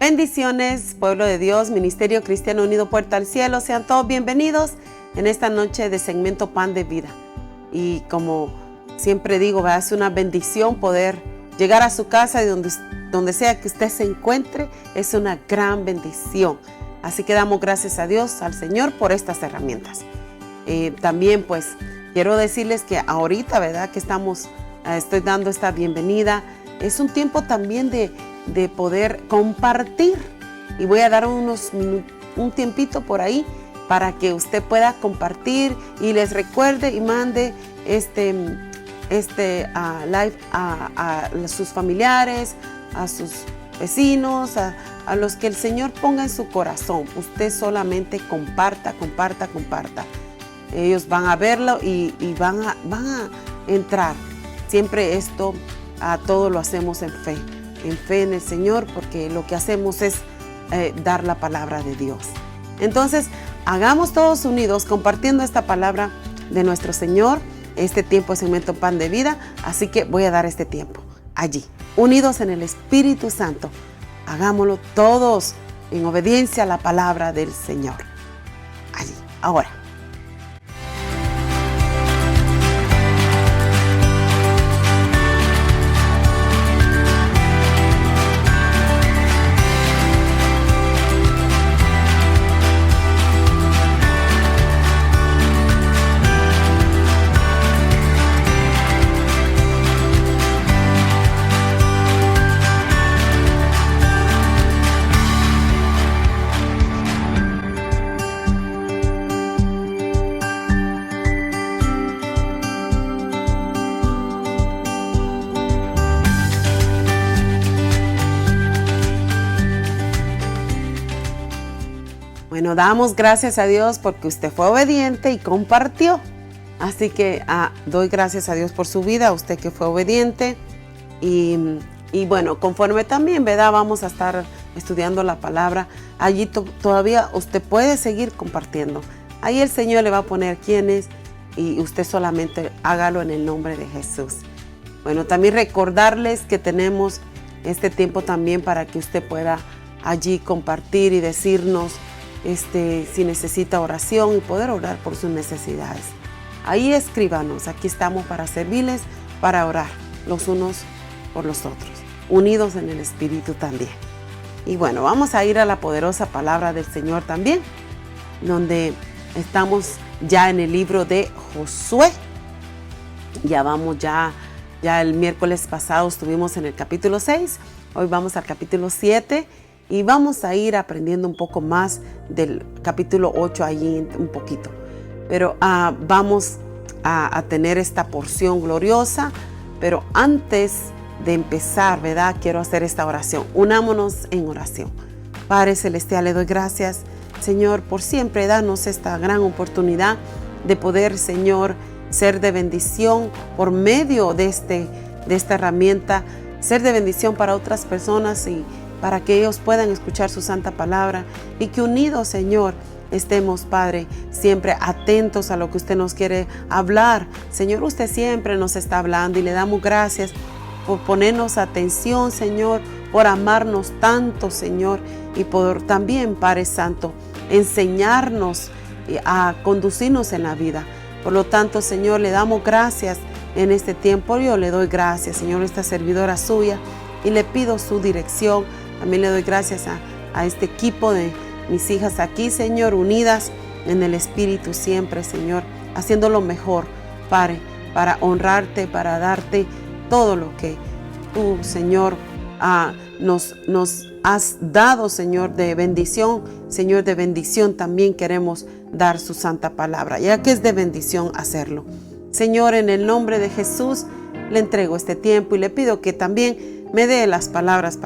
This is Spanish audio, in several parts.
Bendiciones, pueblo de Dios, Ministerio Cristiano Unido Puerta al Cielo. Sean todos bienvenidos en esta noche de segmento Pan de Vida. Y como siempre digo, es una bendición poder llegar a su casa y donde sea que usted se encuentre, es una gran bendición. Así que damos gracias a Dios, al Señor, por estas herramientas. También pues quiero decirles que ahorita, ¿verdad? Que estoy dando esta bienvenida. Es un tiempo también de poder compartir. Y voy a dar un tiempito por ahí para que usted pueda compartir y les recuerde y mande este live a sus familiares, a sus vecinos, a los que el Señor ponga en su corazón. Usted solamente comparta. Ellos van a verlo y van a entrar. Siempre esto, a todo lo hacemos en fe en el Señor, porque lo que hacemos es dar la palabra de Dios. Entonces, hagamos todos unidos compartiendo esta palabra de nuestro Señor. Este tiempo es segmento Pan de Vida, así que voy a dar este tiempo allí, unidos en el Espíritu Santo. Hagámoslo todos en obediencia a la palabra del Señor. Allí, ahora. Bueno, damos gracias a Dios porque usted fue obediente y compartió. Así que doy gracias a Dios por su vida, usted que fue obediente. Y bueno, conforme también, ¿verdad? Vamos a estar estudiando la palabra. Allí todavía usted puede seguir compartiendo. Ahí el Señor le va a poner quién es y usted solamente hágalo en el nombre de Jesús. Bueno, también recordarles que tenemos este tiempo también para que usted pueda allí compartir y decirnos si necesita oración y poder orar por sus necesidades. Ahí escríbanos, aquí estamos para servirles, para orar los unos por los otros, unidos en el Espíritu también. Y bueno, vamos a ir a la poderosa palabra del Señor también, donde estamos ya en el libro de Josué. Ya el miércoles pasado estuvimos en el capítulo 6, hoy vamos al capítulo 7. Y vamos a ir aprendiendo un poco más del capítulo 8 allí un poquito. Pero vamos a tener esta porción gloriosa. Pero antes de empezar, ¿verdad? Quiero hacer esta oración. Unámonos en oración. Padre Celestial, le doy gracias, Señor, por siempre darnos esta gran oportunidad de poder, Señor, ser de bendición por medio de esta herramienta, ser de bendición para otras personas y para que ellos puedan escuchar su santa palabra y que unidos, Señor, estemos, Padre, siempre atentos a lo que usted nos quiere hablar. Señor, usted siempre nos está hablando y le damos gracias por ponernos atención, Señor, por amarnos tanto, Señor, y por también, Padre Santo, enseñarnos a conducirnos en la vida. Por lo tanto, Señor, le damos gracias en este tiempo. Yo le doy gracias, Señor, esta servidora suya, y le pido su dirección. También le doy gracias a este equipo de mis hijas aquí, Señor, unidas en el Espíritu siempre, Señor, haciendo lo mejor, Padre, para honrarte, para darte todo lo que tú, Señor, nos has dado, Señor, de bendición. Señor, de bendición también queremos dar su santa palabra, ya que es de bendición hacerlo. Señor, en el nombre de Jesús, le entrego este tiempo y le pido que también me dé las palabras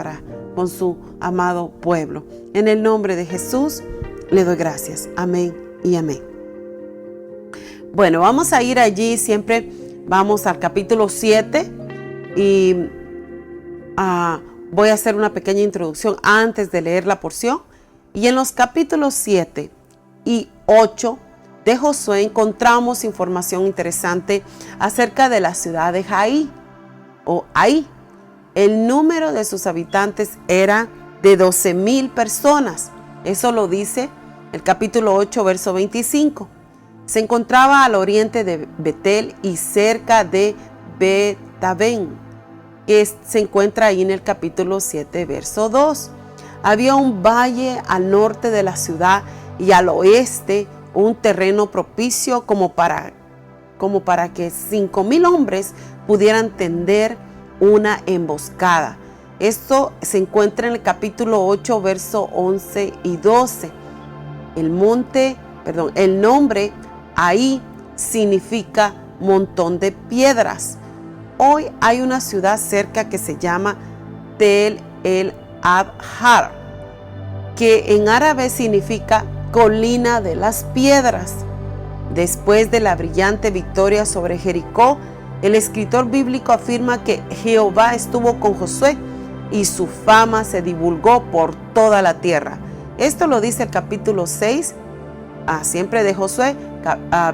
con su amado pueblo. En el nombre de Jesús le doy gracias. Amén y amén. Bueno, vamos a ir allí, siempre vamos al capítulo 7 y voy a hacer una pequeña introducción antes de leer la porción. Y en los capítulos 7 y 8 de Josué encontramos información interesante acerca de la ciudad de Ai. El número de sus habitantes era de 12,000 personas. Eso lo dice el capítulo 8, verso 25. Se encontraba al oriente de Betel y cerca de Betabén, que se encuentra ahí en el capítulo 7, verso 2. Había un valle al norte de la ciudad y al oeste un terreno propicio como para que 5,000 hombres pudieran tender una emboscada. Esto se encuentra en el capítulo 8, verso 11 y 12. El nombre ahí significa montón de piedras. Hoy hay una ciudad cerca que se llama Tel el Abhar, que en árabe significa colina de las piedras. Después de la brillante victoria sobre Jericó, el escritor bíblico afirma que Jehová estuvo con Josué y su fama se divulgó por toda la tierra. Esto lo dice el capítulo 6, siempre de Josué,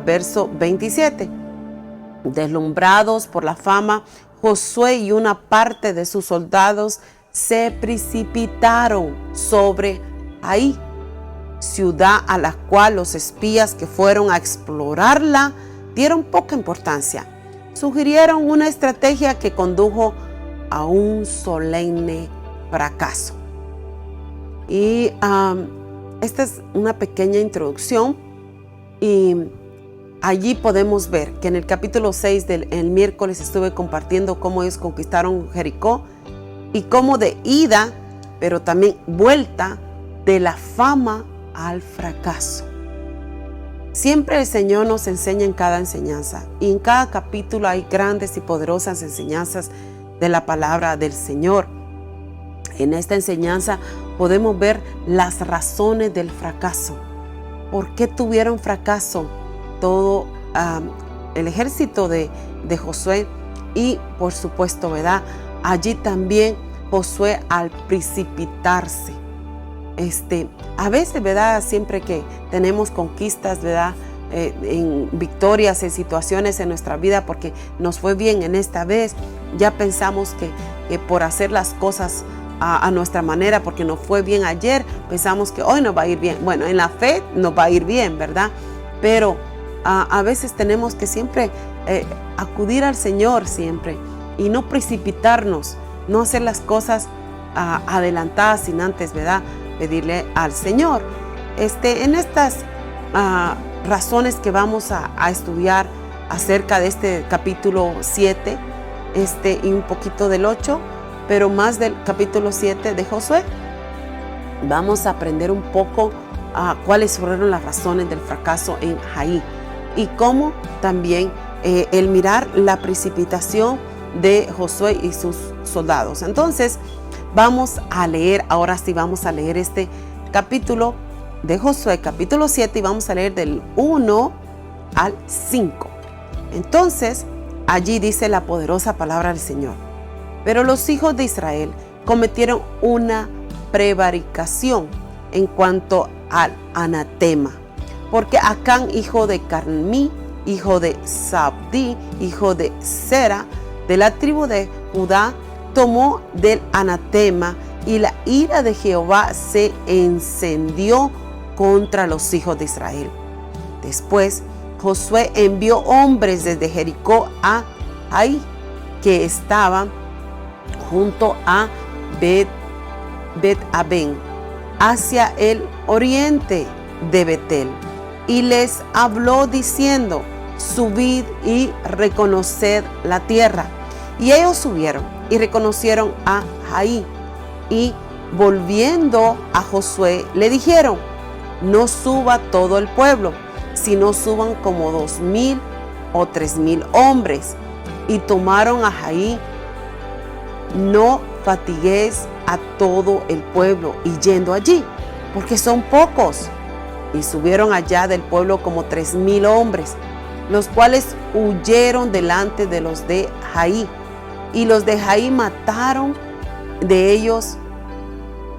verso 27. Deslumbrados por la fama, Josué y una parte de sus soldados se precipitaron sobre Ai, ciudad a la cual los espías que fueron a explorarla dieron poca importancia. Sugirieron una estrategia que condujo a un solemne fracaso. Y esta es una pequeña introducción, y allí podemos ver que en el capítulo 6 el miércoles estuve compartiendo cómo ellos conquistaron Jericó y cómo de ida, pero también vuelta de la fama al fracaso. Siempre el Señor nos enseña en cada enseñanza, y en cada capítulo hay grandes y poderosas enseñanzas de la palabra del Señor. En esta enseñanza podemos ver las razones del fracaso. ¿Por qué tuvieron fracaso todo el ejército de Josué? Y por supuesto, ¿verdad? Allí también Josué al precipitarse. A veces, ¿verdad? Siempre que tenemos conquistas, ¿verdad? En victorias, en situaciones en nuestra vida, porque nos fue bien en esta vez, ya pensamos que por hacer las cosas a nuestra manera, porque nos fue bien ayer, pensamos que hoy nos va a ir bien. Bueno, en la fe nos va a ir bien, ¿verdad? Pero a veces tenemos que siempre acudir al Señor siempre y no precipitarnos, no hacer las cosas adelantadas sin antes, ¿verdad? Pedirle al Señor. En estas razones que vamos a estudiar acerca de este capítulo 7, y un poquito del 8, pero más del capítulo 7 de Josué, vamos a aprender un poco cuáles fueron las razones del fracaso en Ai y cómo también el mirar la precipitación de Josué y sus soldados. Entonces vamos a leer, ahora sí vamos a leer este capítulo de Josué, capítulo 7, y vamos a leer del 1 al 5. Entonces allí dice la poderosa palabra del Señor: pero los hijos de Israel cometieron una prevaricación en cuanto al anatema, porque Acán, hijo de Carmí, hijo de Sabdi, hijo de Sera, de la tribu de Judá, tomó del anatema, y la ira de Jehová se encendió contra los hijos de Israel. Después Josué envió hombres desde Jericó a Ai, que estaban junto a Bet-Aben, hacia el oriente de Betel, y les habló diciendo: subid y reconoced la tierra. Y ellos subieron y reconocieron a Ai, y volviendo a Josué le dijeron: no suba todo el pueblo, sino suban como 2,000 o 3,000 hombres. Y tomaron a Ai. No fatiguéis a todo el pueblo y yendo allí, porque son pocos. Y subieron allá del pueblo como 3,000 hombres, los cuales huyeron delante de los de Ai. Y los de Ai mataron de ellos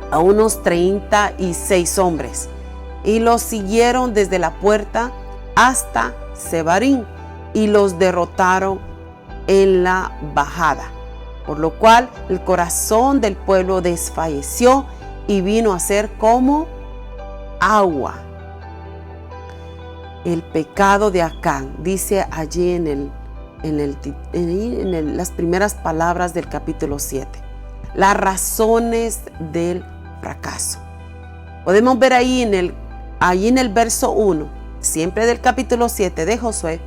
a unos 36 hombres, y los siguieron desde la puerta hasta Sebarín, y los derrotaron en la bajada. Por lo cual el corazón del pueblo desfalleció, y vino a ser como agua. El pecado de Acán, dice allí en las primeras palabras del capítulo 7. Las razones del fracaso. Podemos ver ahí en el verso 1, siempre del capítulo 7 de Josué,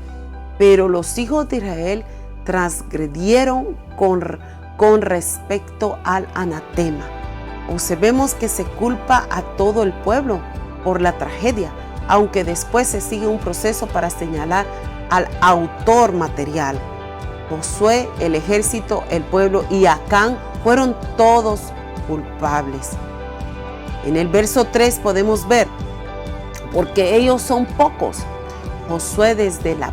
pero los hijos de Israel transgredieron con respecto al anatema. Observemos que se culpa a todo el pueblo por la tragedia, aunque después se sigue un proceso para señalar al autor material. Josué, el ejército, el pueblo y Acán fueron todos culpables. En el verso 3 podemos ver, porque ellos son pocos. Josué, desde la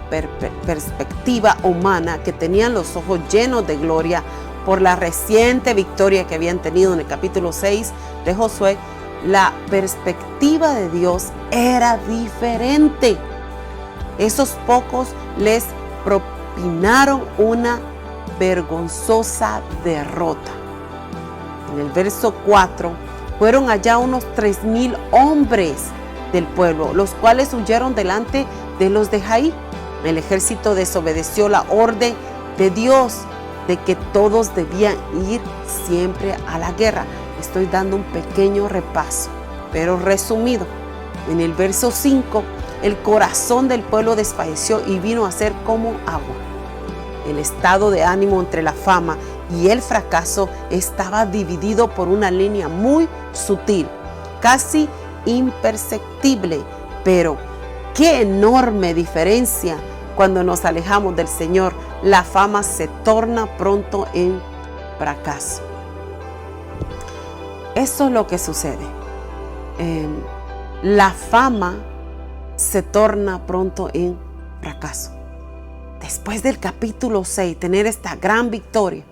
perspectiva humana, que tenían los ojos llenos de gloria por la reciente victoria que habían tenido en el capítulo 6 de Josué, la perspectiva de Dios era diferente. Esos pocos les propinaron una vergonzosa derrota. En el verso 4, fueron allá unos 3,000 hombres del pueblo, los cuales huyeron delante de los de Jai. El ejército desobedeció la orden de Dios de que todos debían ir siempre a la guerra. Estoy dando un pequeño repaso, pero resumido. En el verso 5, el corazón del pueblo desfalleció y vino a ser como agua. El estado de ánimo entre la fama y el fracaso estaba dividido por una línea muy sutil, casi imperceptible, pero qué enorme diferencia cuando nos alejamos del Señor. La fama se torna pronto en fracaso. Eso es lo que sucede. La fama se torna pronto en fracaso. Después del capítulo 6, tener esta gran victoria,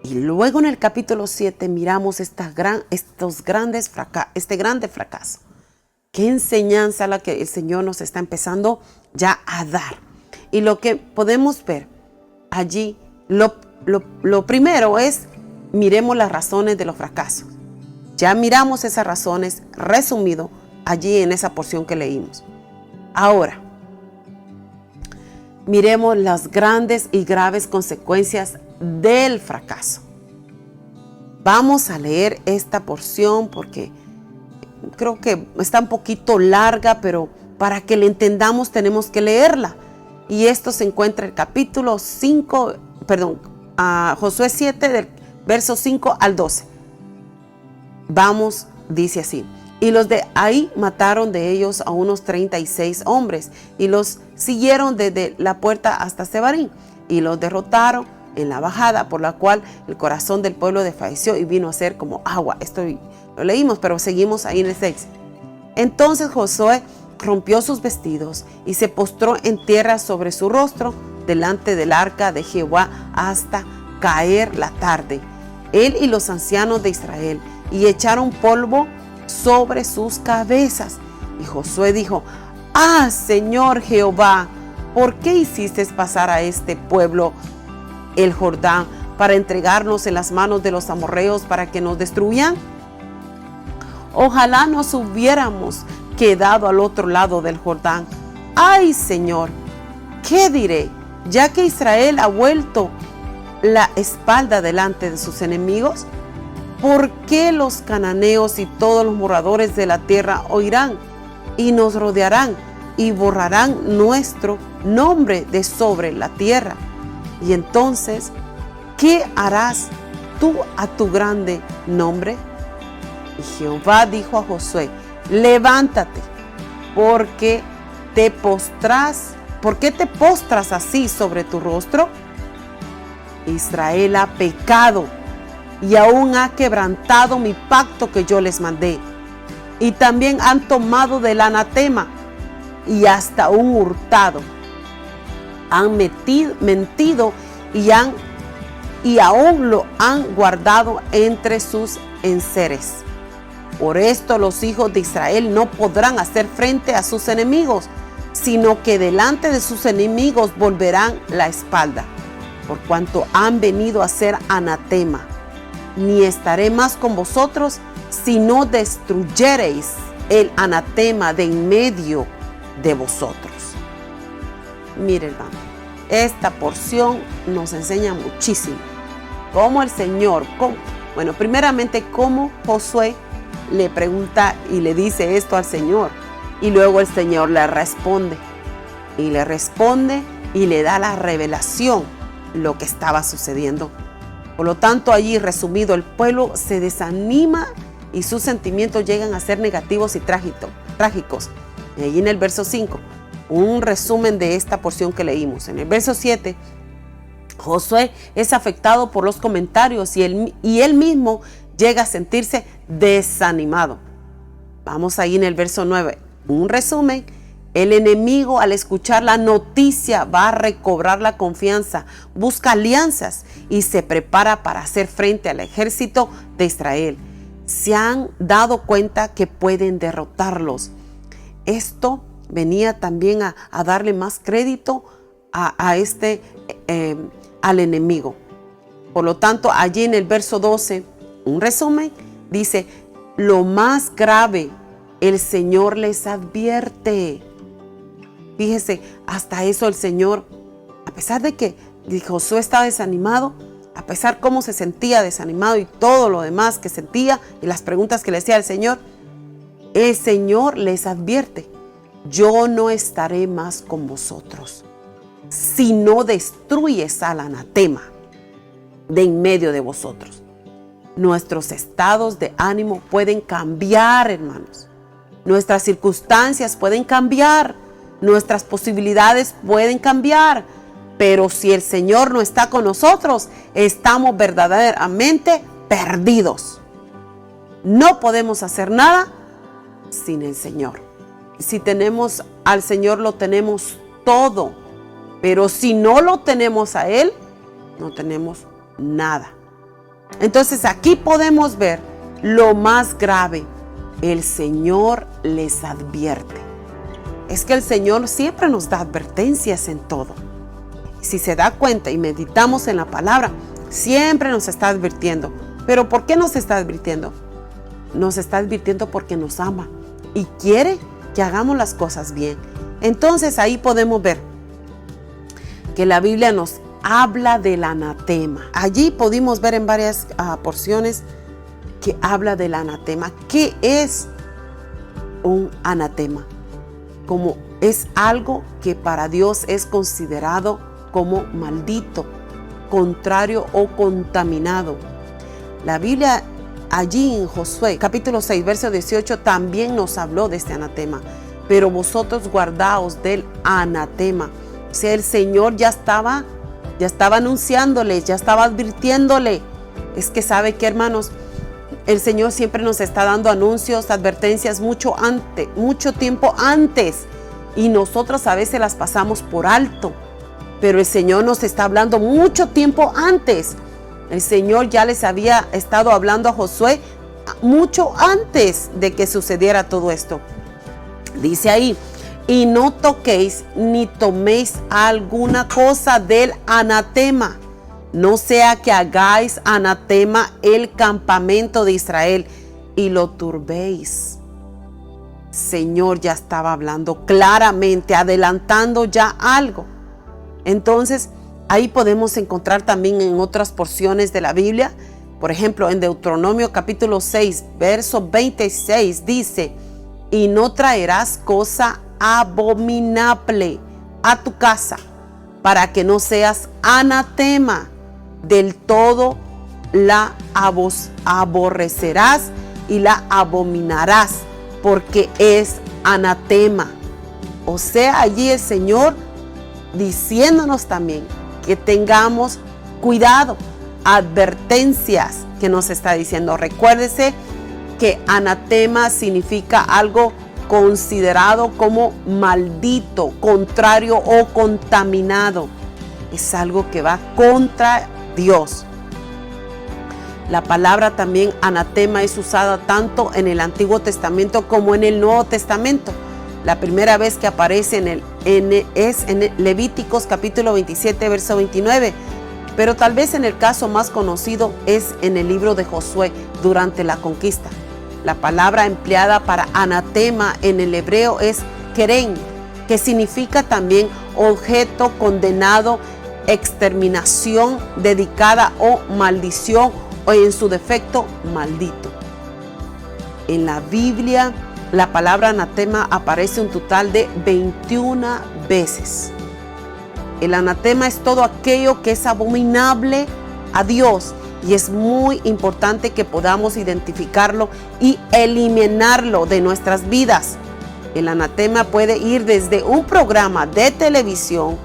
y luego en el capítulo 7 miramos este grande fracaso. Qué enseñanza la que el Señor nos está empezando ya a dar. Y lo que podemos ver allí, lo primero es, miremos las razones de los fracasos. Ya miramos esas razones resumido allí en esa porción que leímos. Ahora, miremos las grandes y graves consecuencias del fracaso. Vamos a leer esta porción porque creo que está un poquito larga, pero para que la entendamos tenemos que leerla. Y esto se encuentra en el capítulo 5, Josué 7, del verso 5 al 12. Vamos, dice así. Y los de ahí mataron de ellos a unos 36 hombres y los siguieron desde la puerta hasta Sebarín y los derrotaron en la bajada, por la cual el corazón del pueblo desfalleció y vino a ser como agua. Esto lo leímos, pero seguimos ahí en el 6. Entonces Josué rompió sus vestidos y se postró en tierra sobre su rostro delante del arca de Jehová hasta caer la tarde, él y los ancianos de Israel, y echaron polvo sobre sus cabezas. Y Josué dijo: ¡Ah, Señor Jehová! ¿Por qué hiciste pasar a este pueblo el Jordán para entregarnos en las manos de los amorreos para que nos destruyan? Ojalá nos hubiéramos quedado al otro lado del Jordán. ¡Ay, Señor! ¿Qué diré? Ya que Israel ha vuelto la espalda delante de sus enemigos, ¿por qué los cananeos y todos los moradores de la tierra oirán y nos rodearán y borrarán nuestro nombre de sobre la tierra? Y entonces, ¿qué harás tú a tu grande nombre? Y Jehová dijo a Josué: levántate, ¿por qué te postras así sobre tu rostro? Israel ha pecado y aún ha quebrantado mi pacto que yo les mandé. Y también han tomado del anatema y hasta un hurtado. Han mentido y aún lo han guardado entre sus enseres. Por esto los hijos de Israel no podrán hacer frente a sus enemigos, sino que delante de sus enemigos volverán la espalda, por cuanto han venido a ser anatema. ni estaré más con vosotros, si no destruyereis el anatema de en medio de vosotros. Mire, hermano, esta porción nos enseña muchísimo. Cómo el Señor, primeramente cómo Josué le pregunta y le dice esto al Señor. Y luego el Señor le responde. Y le responde y le da la revelación, lo que estaba sucediendo. Por lo tanto, allí resumido, el pueblo se desanima y sus sentimientos llegan a ser negativos y trágicos. Y allí en el verso 5, un resumen de esta porción que leímos. En el verso 7, Josué es afectado por los comentarios y él mismo llega a sentirse desanimado. Vamos ahí en el verso 9, un resumen. El enemigo, al escuchar la noticia, va a recobrar la confianza, busca alianzas y se prepara para hacer frente al ejército de Israel. Se han dado cuenta que pueden derrotarlos. Esto venía también a darle más crédito al enemigo. Por lo tanto, allí en el verso 12, un resumen, dice: lo más grave, el Señor les advierte. Fíjese, hasta eso el Señor, a pesar de que Josué estaba desanimado, a pesar cómo se sentía desanimado y todo lo demás que sentía y las preguntas que le hacía el Señor les advierte: yo no estaré más con vosotros si no destruyes al anatema de en medio de vosotros. Nuestros estados de ánimo pueden cambiar, hermanos. Nuestras circunstancias pueden cambiar. Nuestras posibilidades pueden cambiar, pero si el Señor no está con nosotros, estamos verdaderamente perdidos. No podemos hacer nada sin el Señor. Si tenemos al Señor, lo tenemos todo, pero si no lo tenemos a Él, no tenemos nada. Entonces aquí podemos ver lo más grave: el Señor les advierte. Es que el Señor siempre nos da advertencias en todo. Si se da cuenta y meditamos en la palabra, siempre nos está advirtiendo. ¿Pero por qué nos está advirtiendo? Nos está advirtiendo porque nos ama y quiere que hagamos las cosas bien. Entonces ahí podemos ver que la Biblia nos habla del anatema. Allí pudimos ver en varias porciones que habla del anatema. ¿Qué es un anatema? Como es algo que para Dios es considerado como maldito, contrario o contaminado. La Biblia allí en Josué capítulo 6 verso 18 también nos habló de este anatema. Pero vosotros guardaos del anatema. O sea, el Señor ya estaba anunciándole, ya estaba advirtiéndole. Es que sabe que, hermanos, el Señor siempre nos está dando anuncios, advertencias mucho tiempo antes, y nosotros a veces las pasamos por alto, pero el Señor nos está hablando mucho tiempo antes. El Señor ya les había estado hablando a Josué mucho antes de que sucediera todo esto. Dice ahí: y no toquéis ni toméis alguna cosa del anatema, no sea que hagáis anatema el campamento de Israel y lo turbéis. Señor ya estaba hablando claramente, adelantando ya algo. Entonces, ahí podemos encontrar también en otras porciones de la Biblia. Por ejemplo, en Deuteronomio capítulo 6, verso 26 dice: y no traerás cosa abominable a tu casa, para que no seas anatema. Del todo la aborrecerás y la abominarás, porque es anatema. O sea, allí el Señor diciéndonos también que tengamos cuidado, advertencias que nos está diciendo. Recuérdese que anatema significa algo considerado como maldito, contrario o contaminado. Es algo que va contra Dios. La palabra también anatema es usada tanto en el Antiguo Testamento como en el Nuevo Testamento. La primera vez que aparece es en Levíticos capítulo 27 verso 29, pero tal vez en el caso más conocido es en el libro de Josué durante la conquista. La palabra empleada para anatema en el hebreo es keren, que significa también objeto condenado, exterminación dedicada o maldición, o en su defecto maldito. En la Biblia, la palabra anatema aparece un total de 21 veces. El anatema es todo aquello que es abominable a Dios, y es muy importante que podamos identificarlo y eliminarlo de nuestras vidas. El anatema puede ir desde un programa de televisión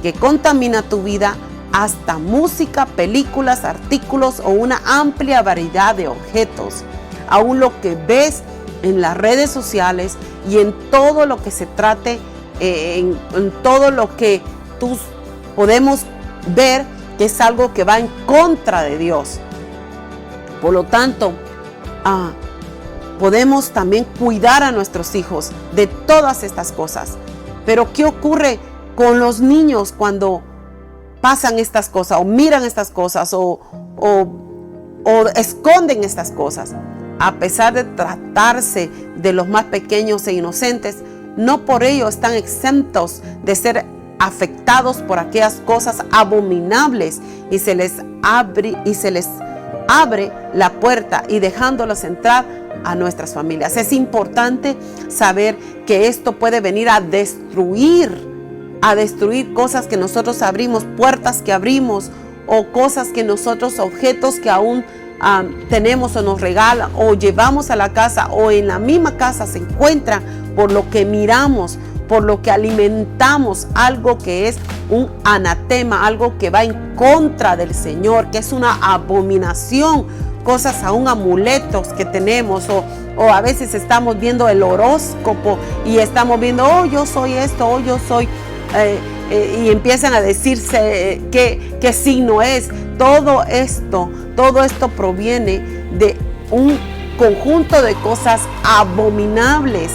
que contamina tu vida hasta música, películas, artículos o una amplia variedad de objetos. Aún lo que ves en las redes sociales y en todo lo que se trate, en todo lo que tú podemos ver que es algo que va en contra de Dios. Por lo tanto, podemos también cuidar a nuestros hijos de todas estas cosas. Pero ¿qué ocurre con los niños cuando pasan estas cosas o miran estas cosas o esconden estas cosas? A pesar de tratarse de los más pequeños e inocentes, no por ello están exentos de ser afectados por aquellas cosas abominables, y se les abre la puerta y dejándolos entrar a nuestras familias. Es importante saber que esto puede venir a destruir cosas que nosotros abrimos, puertas que abrimos, o cosas que nosotros, objetos que aún tenemos o nos regalan o llevamos a la casa, o en la misma casa se encuentran por lo que miramos, por lo que alimentamos, algo que es un anatema, algo que va en contra del Señor, que es una abominación, cosas aún amuletos que tenemos, o a veces estamos viendo el horóscopo y estamos viendo, oh, yo soy esto, oh, yo soy, y empiezan a decirse qué signo es. Todo esto proviene de un conjunto de cosas abominables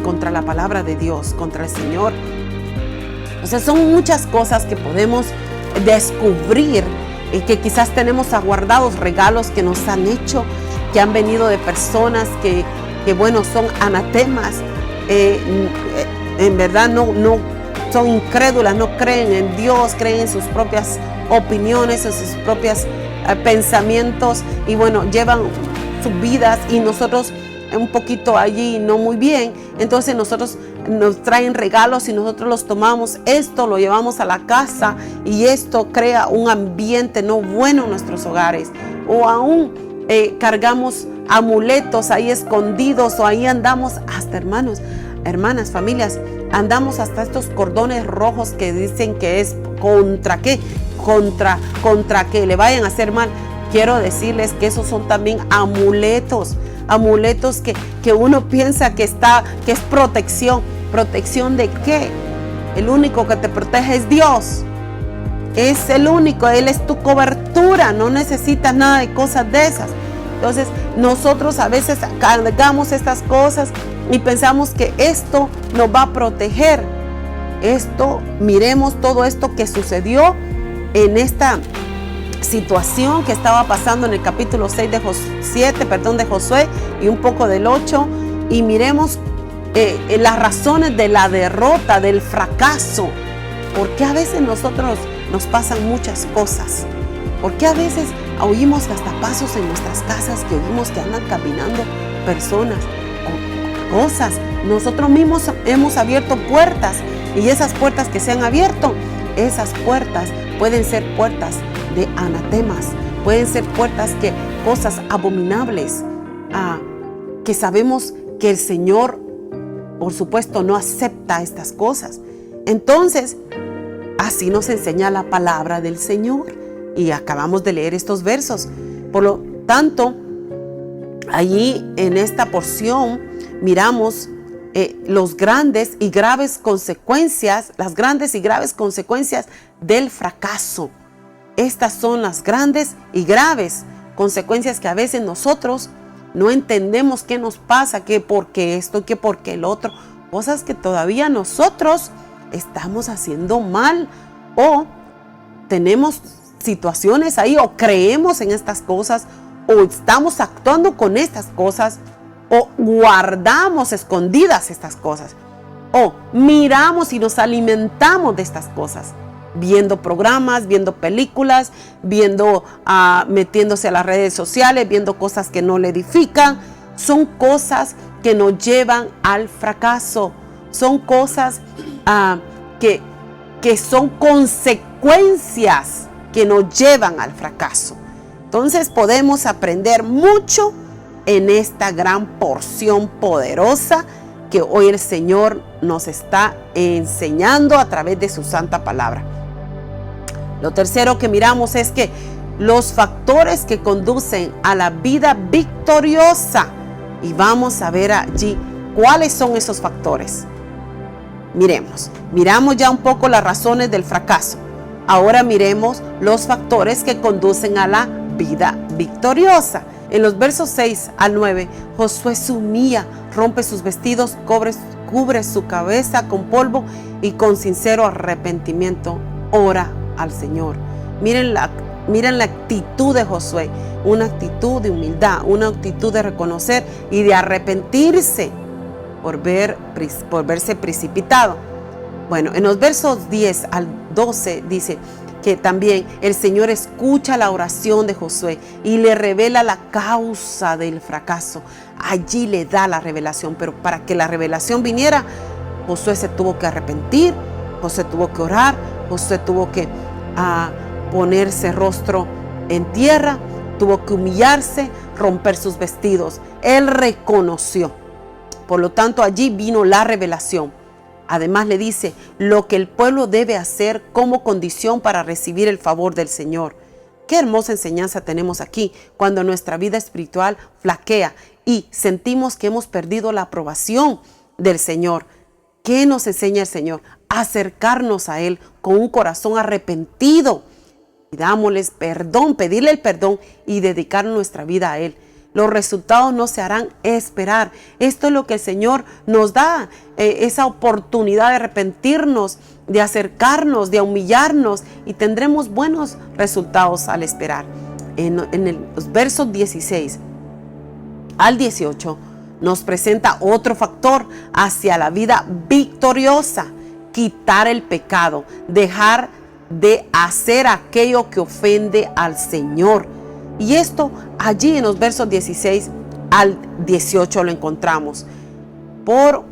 contra la palabra de Dios, contra el Señor. O sea, son muchas cosas que podemos descubrir y que quizás tenemos aguardados, regalos que nos han hecho, que han venido de personas que bueno, son anatemas. En verdad no son incrédulas, no creen en Dios, creen en sus propias opiniones, en sus propios pensamientos, y bueno, llevan sus vidas, y nosotros un poquito allí no muy bien. Entonces nosotros nos traen regalos y nosotros los tomamos, esto lo llevamos a la casa, y esto crea un ambiente no bueno en nuestros hogares. O aún cargamos amuletos ahí escondidos, o ahí andamos hasta, hermanas, familias, andamos hasta estos cordones rojos que dicen que es contra qué, contra que le vayan a hacer mal. Quiero decirles que esos son también amuletos que uno piensa que es protección. ¿Protección de qué? El único que te protege es Dios. Es el único, Él es tu cobertura, no necesitas nada de cosas de esas. Entonces nosotros a veces cargamos estas cosas y pensamos que esto nos va a proteger. Miremos todo esto que sucedió en esta situación que estaba pasando en el capítulo 6 de Josué, y un poco del 8, y miremos las razones de la derrota, del fracaso. ¿Por qué a veces nosotros nos pasan muchas cosas? ¿Por qué a veces oímos hasta pasos en nuestras casas, que oímos que andan caminando personas o cosas? Nosotros mismos hemos abierto puertas, y esas puertas que se han abierto, esas puertas pueden ser puertas de anatemas, pueden ser puertas cosas abominables, que sabemos que el Señor, por supuesto, no acepta estas cosas. Entonces, así nos enseña la palabra del Señor, y acabamos de leer estos versos. Por lo tanto, allí en esta porción miramos las grandes y graves consecuencias del fracaso. Estas son las grandes y graves consecuencias que a veces nosotros no entendemos qué nos pasa, que porque esto, que porque el otro. Cosas que todavía nosotros estamos haciendo mal o tenemos situaciones ahí o creemos en estas cosas o estamos actuando con estas cosas o guardamos escondidas estas cosas o miramos y nos alimentamos de estas cosas, viendo programas, viendo películas, metiéndose a las redes sociales, viendo cosas que no le edifican. Son cosas que nos llevan al fracaso, son cosas que son consecuencias que nos llevan al fracaso. Entonces podemos aprender mucho en esta gran porción poderosa que hoy el Señor nos está enseñando a través de su santa palabra. Lo tercero que miramos es que los factores que conducen a la vida victoriosa, y vamos a ver allí cuáles son esos factores. Miramos ya un poco las razones del fracaso. Ahora miremos los factores que conducen a la vida victoriosa. En los versos 6 al 9, Josué se humilla, rompe sus vestidos, cubre su cabeza con polvo y con sincero arrepentimiento ora al Señor. Miren la actitud de Josué, una actitud de humildad, una actitud de reconocer y de arrepentirse por verse precipitado. Bueno, en los versos 10 al 12 dice que también el Señor escucha la oración de Josué y le revela la causa del fracaso. Allí le da la revelación, pero para que la revelación viniera, Josué se tuvo que arrepentir, Josué tuvo que orar, Josué tuvo que ponerse rostro en tierra, tuvo que humillarse, romper sus vestidos. Él reconoció. Por lo tanto, allí vino la revelación. Además le dice lo que el pueblo debe hacer como condición para recibir el favor del Señor. Qué hermosa enseñanza tenemos aquí cuando nuestra vida espiritual flaquea y sentimos que hemos perdido la aprobación del Señor. ¿Qué nos enseña el Señor? Acercarnos a Él con un corazón arrepentido. Pidámosles perdón, pedirle el perdón y dedicar nuestra vida a Él. Los resultados no se harán esperar. Esto es lo que el Señor nos da, esa oportunidad de arrepentirnos, de acercarnos, de humillarnos y tendremos buenos resultados al esperar. En los versos 16 al 18 nos presenta otro factor hacia la vida victoriosa: quitar el pecado, dejar de hacer aquello que ofende al Señor. Y esto allí en los versos 16 al 18 lo encontramos. Por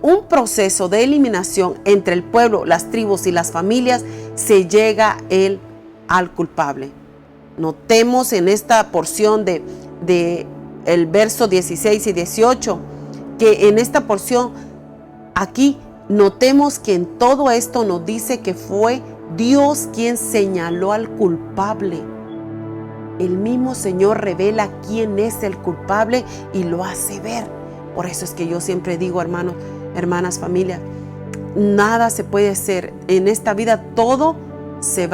un proceso de eliminación entre el pueblo, las tribus y las familias, se llega al culpable. Notemos en esta porción de el verso 16 y 18, que en esta porción aquí notemos que en todo esto nos dice que fue Dios quien señaló al culpable. El mismo Señor revela quién es el culpable y lo hace ver. Por eso es que yo siempre digo, hermanos, hermanas, familia, nada se puede hacer en esta vida. Todo se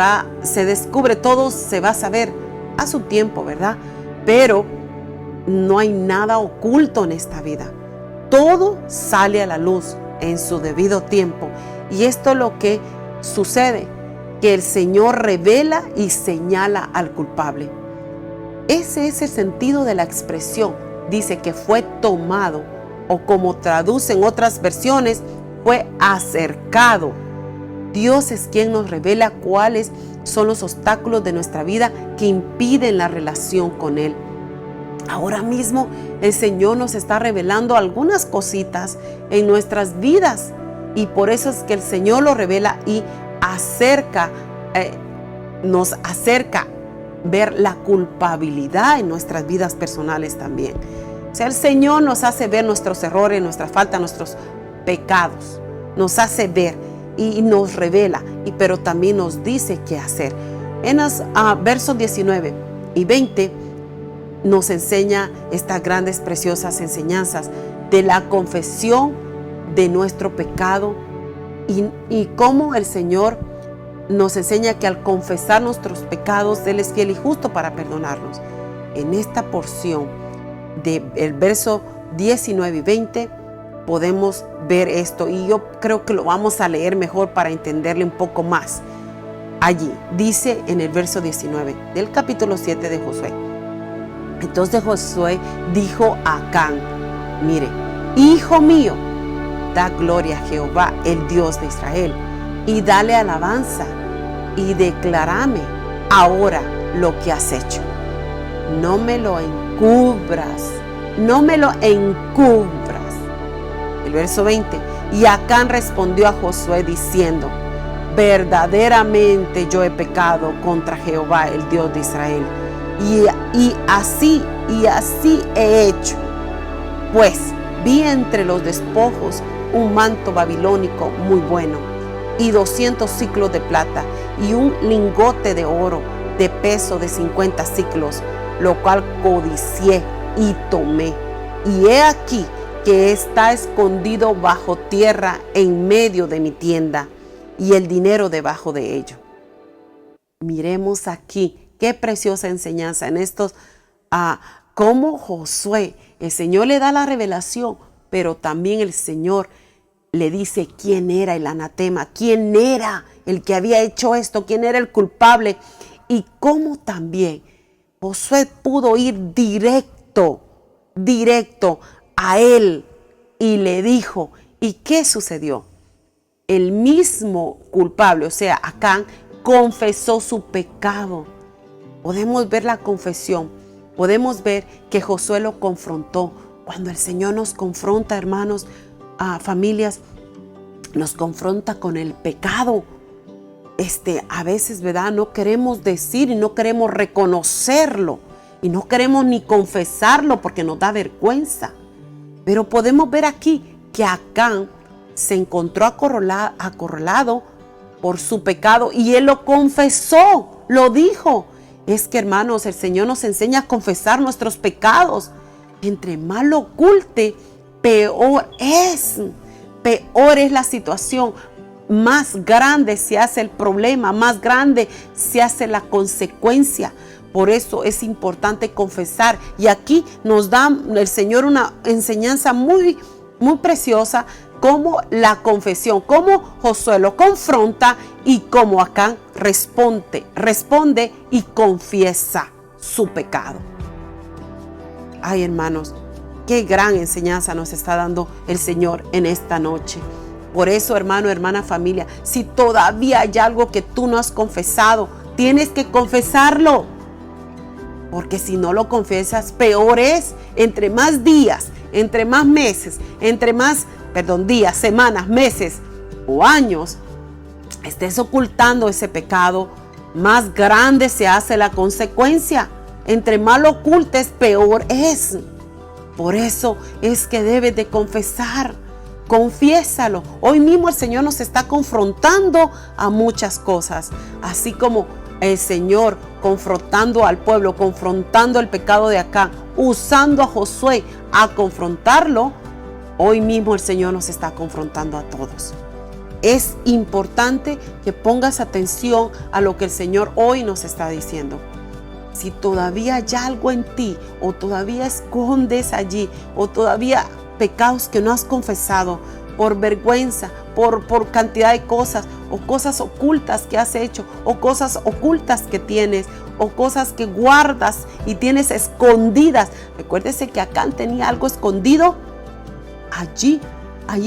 descubre, todo se va a saber a su tiempo, ¿verdad? Pero no hay nada oculto en esta vida. Todo sale a la luz en su debido tiempo. Y esto es lo que sucede, que el Señor revela y señala al culpable. Ese es el sentido de la expresión. Dice que fue tomado, o como traducen otras versiones, fue acercado. Dios es quien nos revela cuáles son los obstáculos de nuestra vida que impiden la relación con Él. Ahora mismo el Señor nos está revelando algunas cositas en nuestras vidas y por eso es que el Señor lo revela y nos acerca ver la culpabilidad en nuestras vidas personales también. O sea, el Señor nos hace ver nuestros errores, nuestras faltas, nuestros pecados. Nos hace ver y nos revela, pero también nos dice qué hacer. En los versos 19 y 20 nos enseña estas grandes, preciosas enseñanzas de la confesión de nuestro pecado y cómo el Señor nos enseña que al confesar nuestros pecados, Él es fiel y justo para perdonarnos. En esta porción del verso 19 y 20 podemos ver esto, y yo creo que lo vamos a leer mejor para entenderle un poco más. Allí dice en el verso 19 del capítulo 7 de Josué: entonces Josué dijo a Acán: mire, hijo mío, da gloria a Jehová, el Dios de Israel, y dale alabanza, y declárame ahora lo que has hecho. No me lo encubras, no me lo encubras. El verso 20: y Acán respondió a Josué diciendo: verdaderamente yo he pecado contra Jehová, el Dios de Israel, y así he hecho, pues vi entre los despojos un manto babilónico muy bueno, y 200 siclos de plata, y un lingote de oro de peso de 50 siclos, lo cual codicié y tomé. Y he aquí que está escondido bajo tierra en medio de mi tienda, y el dinero debajo de ello. Miremos aquí qué preciosa enseñanza en estos, cómo Josué, el Señor le da la revelación, pero también el Señor le dice quién era el anatema, quién era el que había hecho esto, quién era el culpable, y cómo también Josué pudo ir directo a él y le dijo. ¿Y qué sucedió? El mismo culpable, o sea, Acán, confesó su pecado. Podemos ver la confesión, podemos ver que Josué lo confrontó. Cuando el Señor nos confronta, hermanos, familias, nos confronta con el pecado. A veces, ¿verdad? No queremos decir y no queremos reconocerlo y no queremos ni confesarlo porque nos da vergüenza. Pero podemos ver aquí que Acán se encontró acorralado por su pecado y él lo confesó, lo dijo. Es que, hermanos, el Señor nos enseña a confesar nuestros pecados. Entre más lo oculte, peor es la situación. Más grande se hace el problema, más grande se hace la consecuencia. Por eso es importante confesar. Y aquí nos da el Señor una enseñanza muy, muy preciosa, como la confesión, cómo Josué lo confronta y cómo Acán responde y confiesa su pecado. Ay, hermanos, qué gran enseñanza nos está dando el Señor en esta noche. Por eso, hermano, hermana, familia, si todavía hay algo que tú no has confesado, tienes que confesarlo. Porque si no lo confiesas, peor es. Entre más días, entre más meses, días, semanas, meses o años estés ocultando ese pecado, más grande se hace la consecuencia. Entre más lo ocultes, peor es. Por eso es que debes de confesar. Confiésalo. Hoy mismo el Señor nos está confrontando a muchas cosas, así como el Señor confrontando al pueblo, confrontando el pecado de Acán, usando a Josué a confrontarlo. Hoy mismo el Señor nos está confrontando a todos. Es importante que pongas atención a lo que el Señor hoy nos está diciendo. Si todavía hay algo en ti, o todavía escondes allí, o todavía pecados que no has confesado por vergüenza, por cantidad de cosas, o cosas ocultas que has hecho, o cosas ocultas que tienes, o cosas que guardas y tienes escondidas. Recuérdese que Acán tenía algo escondido allí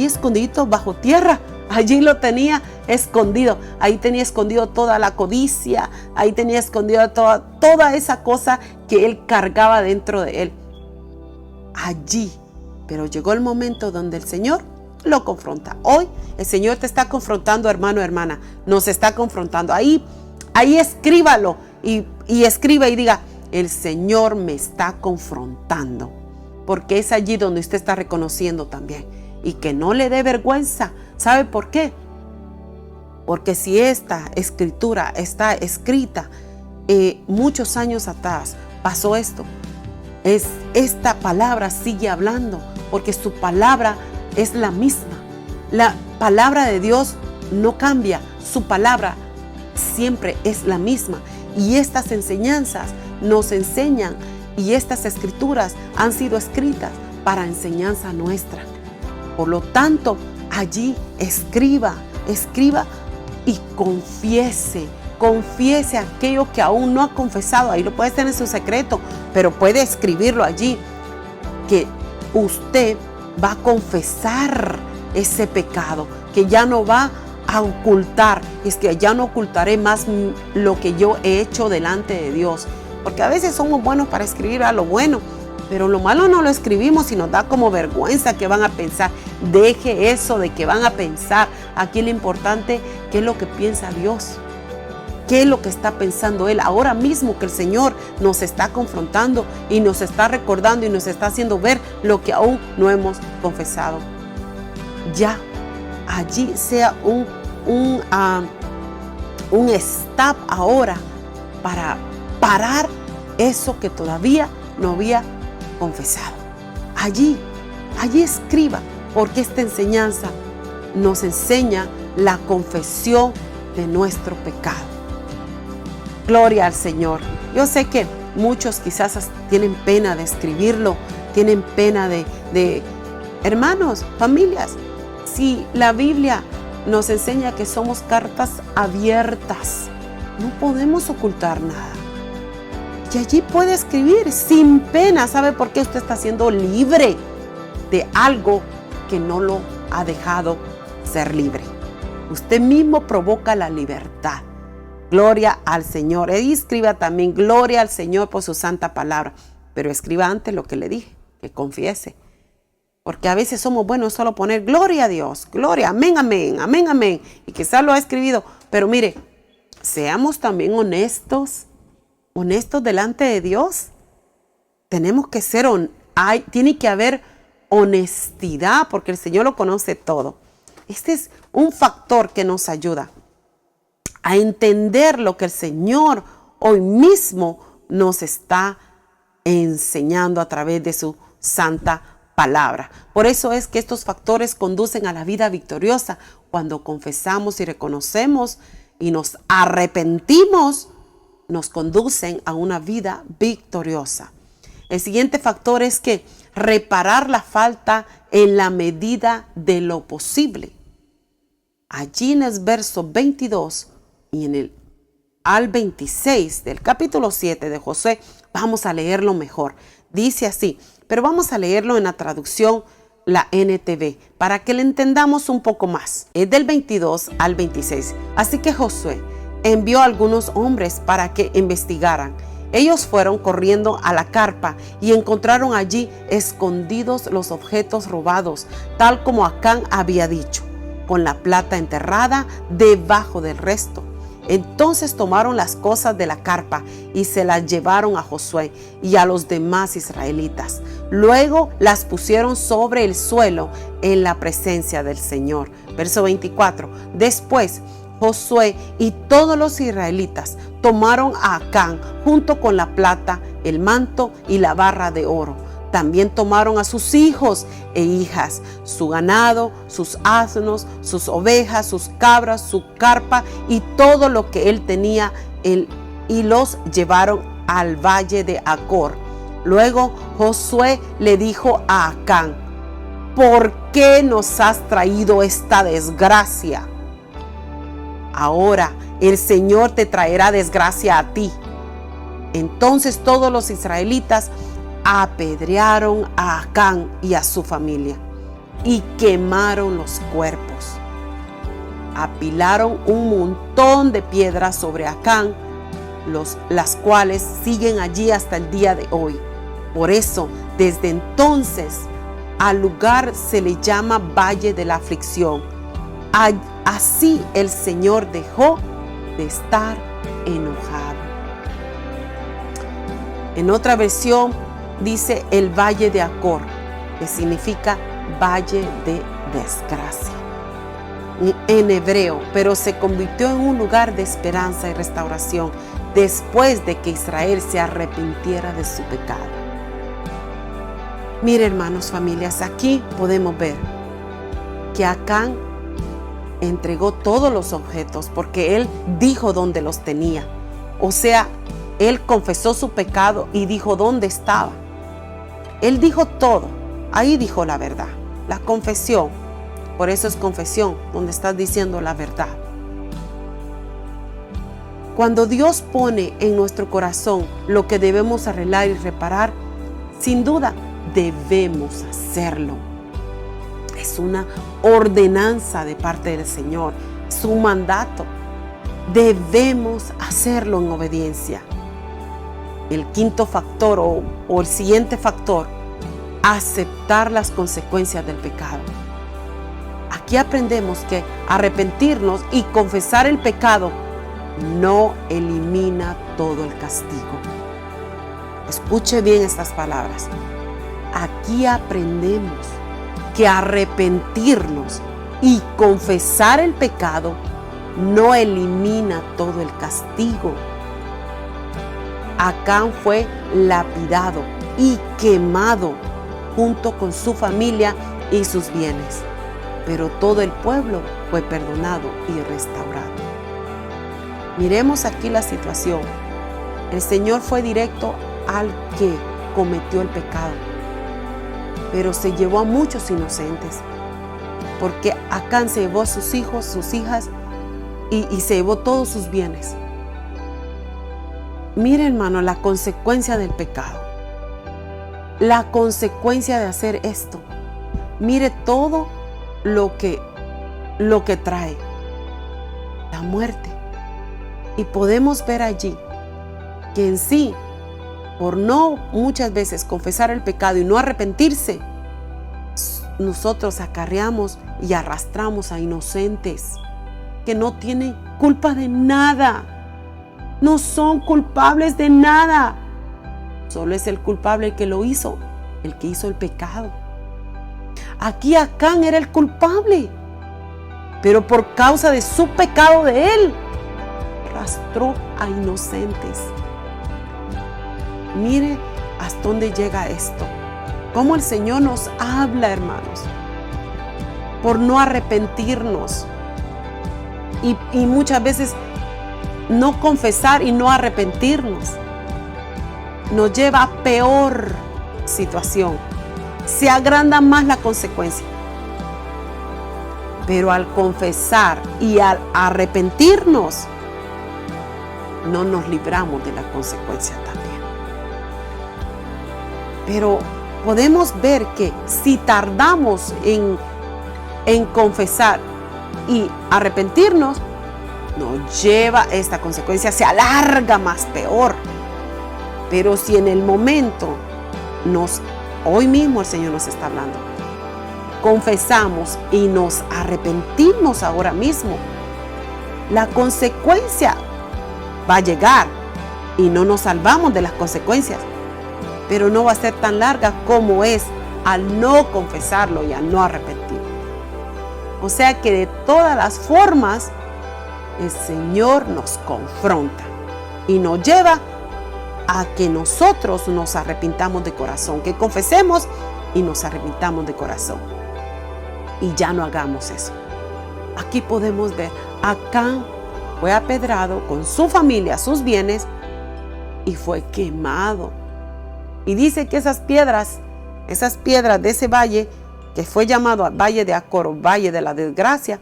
escondido bajo tierra. Allí lo tenía escondido. Ahí tenía escondido toda la codicia. Ahí tenía escondido toda esa cosa que él cargaba dentro de él. Allí. Pero llegó el momento donde el Señor lo confronta. Hoy el Señor te está confrontando, hermano, hermana. Nos está confrontando. Ahí escríbalo y escriba y diga: el Señor me está confrontando. Porque es allí donde usted está reconociendo también. Y que no le dé vergüenza. ¿Sabe por qué? Porque si esta escritura está escrita muchos años atrás, pasó esto. Esta palabra sigue hablando, porque su palabra es la misma. La palabra de Dios no cambia. Su palabra siempre es la misma. Y estas enseñanzas nos enseñan, y estas escrituras han sido escritas para enseñanza nuestra. Por lo tanto, allí escriba y confiese aquello que aún no ha confesado. Ahí lo puede hacer en su secreto, pero puede escribirlo allí, que usted va a confesar ese pecado, que ya no va a ocultar. Es que ya no ocultaré más lo que yo he hecho delante de Dios, porque a veces somos buenos para escribir a lo bueno, pero lo malo no lo escribimos y nos da como vergüenza que van a pensar. Deje eso de que van a pensar. Aquí lo importante, ¿qué es lo que piensa Dios? ¿Qué es lo que está pensando Él? Ahora mismo que el Señor nos está confrontando y nos está recordando y nos está haciendo ver lo que aún no hemos confesado. Ya, allí sea un stop ahora para parar eso que todavía no había confesado. Allí escriba, porque esta enseñanza nos enseña la confesión de nuestro pecado. Gloria al Señor. Yo sé que muchos quizás tienen pena de escribirlo, tienen pena de hermanos, familias. Si la Biblia nos enseña que somos cartas abiertas, no podemos ocultar nada. Y allí puede escribir sin pena. ¿Sabe por qué? Usted está siendo libre de algo que no lo ha dejado ser libre. Usted mismo provoca la libertad. Gloria al Señor. Y escriba también, gloria al Señor por su santa palabra. Pero escriba antes lo que le dije, que confiese. Porque a veces somos buenos solo poner gloria a Dios, gloria, amén, amén, amén, amén. Y quizás lo ha escrito. Pero mire, seamos también honestos delante de Dios. Tenemos que ser, tiene que haber honestidad, porque el Señor lo conoce todo. Este es un factor que nos ayuda a entender lo que el Señor hoy mismo nos está enseñando a través de su santa palabra. Por eso es que estos factores conducen a la vida victoriosa. Cuando confesamos y reconocemos y nos arrepentimos, nos conducen a una vida victoriosa. El siguiente factor es que reparar la falta en la medida de lo posible. Allí en el verso 22 y al 26 del capítulo 7 de Josué, vamos a leerlo mejor. Dice así, pero vamos a leerlo en la traducción, la NTV, para que le entendamos un poco más. Es del 22 al 26. Así que Josué envió a algunos hombres para que investigaran. Ellos fueron corriendo a la carpa y encontraron allí escondidos los objetos robados, tal como Acán había dicho, con la plata enterrada debajo del resto. Entonces tomaron las cosas de la carpa y se las llevaron a Josué y a los demás israelitas. Luego las pusieron sobre el suelo en la presencia del Señor. Verso 24. Después Josué y todos los israelitas tomaron a Acán junto con la plata, el manto y la barra de oro. También tomaron a sus hijos e hijas, su ganado, sus asnos, sus ovejas, sus cabras, su carpa y todo lo que él tenía, y los llevaron al valle de Acor. Luego Josué le dijo a Acán: ¿por qué nos has traído esta desgracia? Ahora el Señor te traerá desgracia a ti. Entonces todos los israelitas apedrearon a Acán y a su familia y quemaron los cuerpos. Apilaron un montón de piedras sobre Acán, las cuales siguen allí hasta el día de hoy. Por eso, desde entonces, al lugar se le llama Valle de la Aflicción. Así el Señor dejó de estar enojado. En otra versión dice el Valle de Acor, que significa Valle de Desgracia en hebreo, pero se convirtió en un lugar de esperanza y restauración después de que Israel se arrepintiera de su pecado. Mire, hermanos, familias, aquí podemos ver que Acán entregó todos los objetos porque él dijo dónde los tenía. O sea, él confesó su pecado y dijo dónde estaba. Él dijo todo, ahí dijo la verdad. la confesión. Por eso es confesión, donde estás diciendo la verdad. Cuando Dios pone en nuestro corazón lo que debemos arreglar y reparar, sin duda debemos hacerlo. Es una ordenanza de parte del Señor, es un mandato. Debemos hacerlo en obediencia. El quinto factor o el siguiente factor, aceptar las consecuencias del pecado. Aquí aprendemos que arrepentirnos y confesar el pecado no elimina todo el castigo. Escuche bien estas palabras. Aquí aprendemos que arrepentirnos y confesar el pecado no elimina todo el castigo. Acán fue lapidado y quemado junto con su familia y sus bienes, pero todo el pueblo fue perdonado y restaurado. Miremos aquí la situación. El Señor fue directo al que cometió el pecado, pero se llevó a muchos inocentes, porque Acán se llevó a sus hijos, sus hijas y se llevó todos sus bienes. Mire, hermano, la consecuencia del pecado, la consecuencia de hacer esto. Mire todo lo que trae la muerte. Y podemos ver allí que en sí, por no muchas veces confesar el pecado y no arrepentirse, nosotros acarreamos y arrastramos a inocentes que no tienen culpa de nada. No son culpables de nada. Solo es el culpable el que lo hizo, el que hizo el pecado. Aquí Acán era el culpable, pero por causa de su pecado de él, arrastró a inocentes. Mire hasta dónde llega esto. Cómo el Señor nos habla, hermanos, por no arrepentirnos. Y muchas veces no confesar y no arrepentirnos nos lleva a peor situación. Se agranda más la consecuencia. Pero al confesar y al arrepentirnos, no nos libramos de la consecuencia también. Pero podemos ver que si tardamos en confesar y arrepentirnos, nos lleva esta consecuencia, se alarga más, peor. Pero si en el momento hoy mismo el Señor nos está hablando, confesamos y nos arrepentimos ahora mismo, la consecuencia va a llegar y no nos salvamos de las consecuencias, pero no va a ser tan larga como es al no confesarlo y al no arrepentir. O sea que de todas las formas el Señor nos confronta y nos lleva a que nosotros nos arrepintamos de corazón, que confesemos y nos arrepintamos de corazón y ya no hagamos eso. Aquí podemos ver, Acán fue apedrado con su familia, sus bienes, y fue quemado. Y dice que esas piedras de ese valle, que fue llamado Valle de Acor, o Valle de la Desgracia,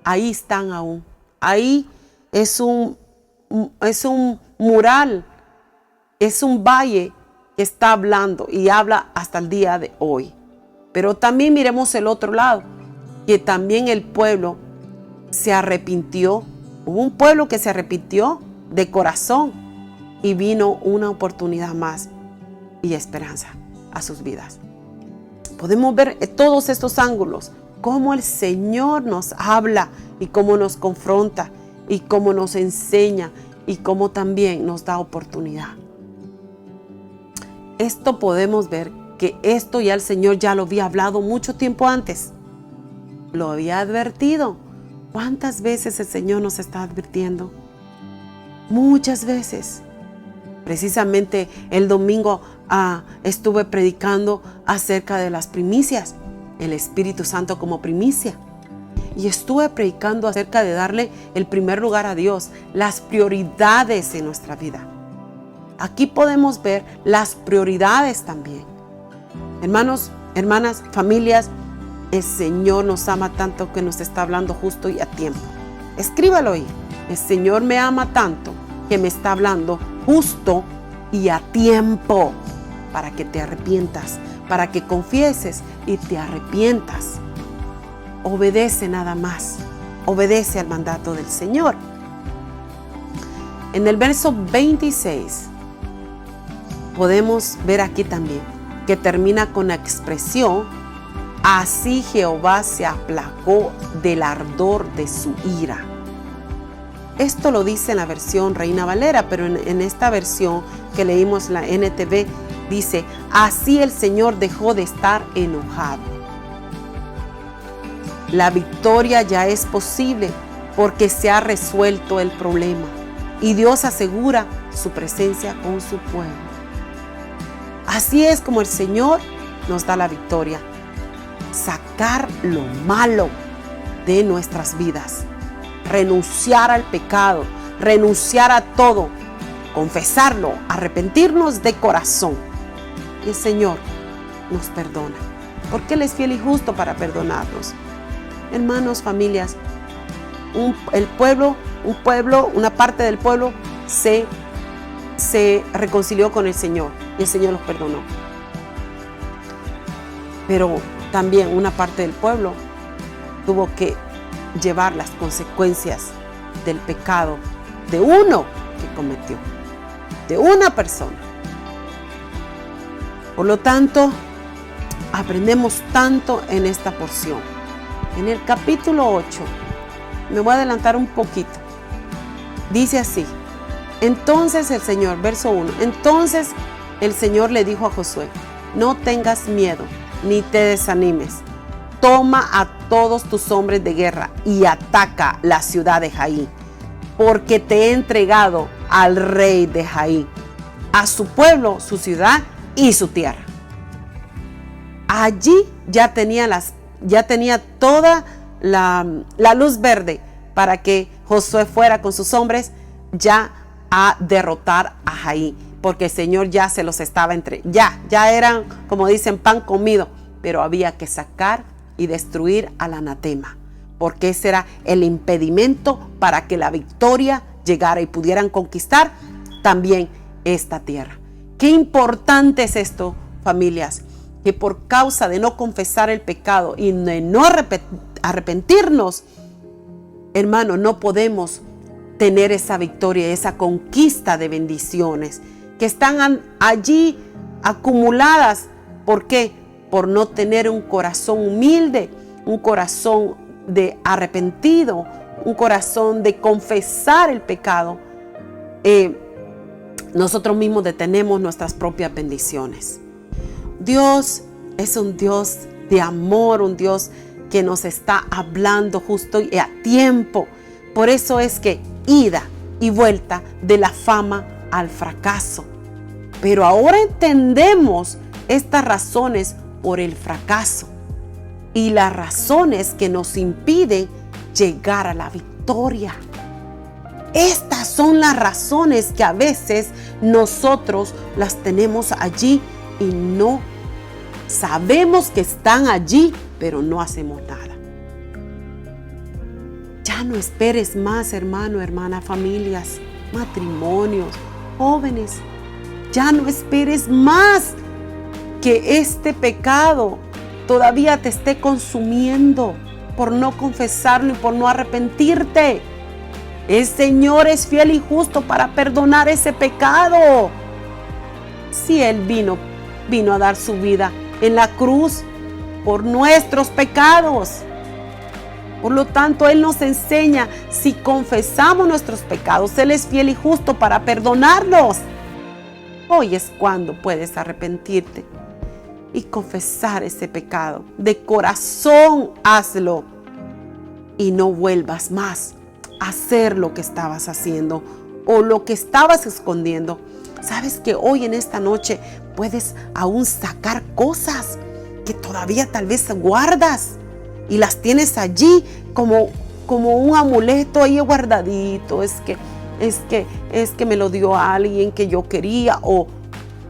ahí están aún. Ahí es un mural, es un valle que está hablando y habla hasta el día de hoy. Pero también miremos el otro lado, que también el pueblo se arrepintió. Hubo un pueblo que se arrepintió de corazón y vino una oportunidad más y esperanza a sus vidas. Podemos ver todos estos ángulos, cómo el Señor nos habla y cómo nos confronta y cómo nos enseña y cómo también nos da oportunidad. Esto podemos ver que esto ya el Señor ya lo había hablado mucho tiempo antes. Lo había advertido. ¿Cuántas veces el Señor nos está advirtiendo? Muchas veces. Precisamente el domingo estuve predicando acerca de las primicias, el Espíritu Santo como primicia. Y estuve predicando acerca de darle el primer lugar a Dios, las prioridades en nuestra vida. Aquí podemos ver las prioridades también. Hermanos, hermanas, familias, El Señor nos ama tanto que nos está hablando justo y a tiempo. Escríbalo ahí. El Señor me ama tanto que me está hablando justo y a tiempo para que te arrepientas, para que confieses y te arrepientas. Obedece nada más. Obedece al mandato del Señor. En el verso 26 podemos ver aquí también que termina con la expresión: así Jehová se aplacó del ardor de su ira. Esto lo dice en la versión Reina Valera, pero en esta versión que leímos, la NTV, dice: así el Señor dejó de estar enojado. La victoria ya es posible porque se ha resuelto el problema y Dios asegura su presencia con su pueblo. Así es como el Señor nos da la victoria. Sacar lo malo de nuestras vidas. Renunciar al pecado, renunciar a todo, confesarlo, arrepentirnos de corazón. Y el Señor nos perdona, porque Él es fiel y justo para perdonarnos. Hermanos, familias, una parte del pueblo se reconcilió con el Señor y el Señor los perdonó. Pero también una parte del pueblo tuvo que llevar las consecuencias del pecado de uno que cometió, de una persona. Por lo tanto, aprendemos tanto en esta porción. En el capítulo 8, me voy a adelantar un poquito, dice así: entonces el Señor, verso 1, entonces el Señor le dijo a Josué: no tengas miedo, ni te desanimes. Toma a todos tus hombres de guerra y ataca la ciudad de Jai, porque te he entregado al rey de Jai, a su pueblo, su ciudad y su tierra. Allí ya tenía toda la luz verde para que Josué fuera con sus hombres ya a derrotar a Jai, porque el Señor ya se los estaba ya eran, como dicen, pan comido, pero había que sacar y destruir al anatema, porque ese era el impedimento para que la victoria llegara y pudieran conquistar también esta tierra. Qué importante es esto, familias, que por causa de no confesar el pecado y de no arrepentirnos, hermano, no podemos tener esa victoria, esa conquista de bendiciones que están allí acumuladas. ¿Por qué? Por no tener un corazón humilde, un corazón de arrepentido, un corazón de confesar el pecado. Nosotros mismos detenemos nuestras propias bendiciones. Dios es un Dios de amor, un Dios que nos está hablando justo y a tiempo. Por eso es que ida y vuelta de la fama al fracaso. Pero ahora entendemos estas razones por el fracaso y las razones que nos impiden llegar a la victoria. Estas son las razones que a veces nosotros las tenemos allí y no sabemos que están allí, pero no hacemos nada. Ya no esperes más, hermano, hermana, familias, matrimonios, jóvenes. Ya no esperes más que este pecado todavía te esté consumiendo por no confesarlo y por no arrepentirte. El Señor es fiel y justo para perdonar ese pecado. Si Él vino a dar su vida en la cruz por nuestros pecados. Por lo tanto, Él nos enseña, si confesamos nuestros pecados, Él es fiel y justo para perdonarlos. Hoy es cuando puedes arrepentirte y confesar ese pecado. De corazón hazlo y no vuelvas más a hacer lo que estabas haciendo o lo que estabas escondiendo. Sabes que hoy en esta noche puedes aún sacar cosas que todavía tal vez guardas y las tienes allí como un amuleto ahí guardadito. Es que me lo dio alguien que yo quería. O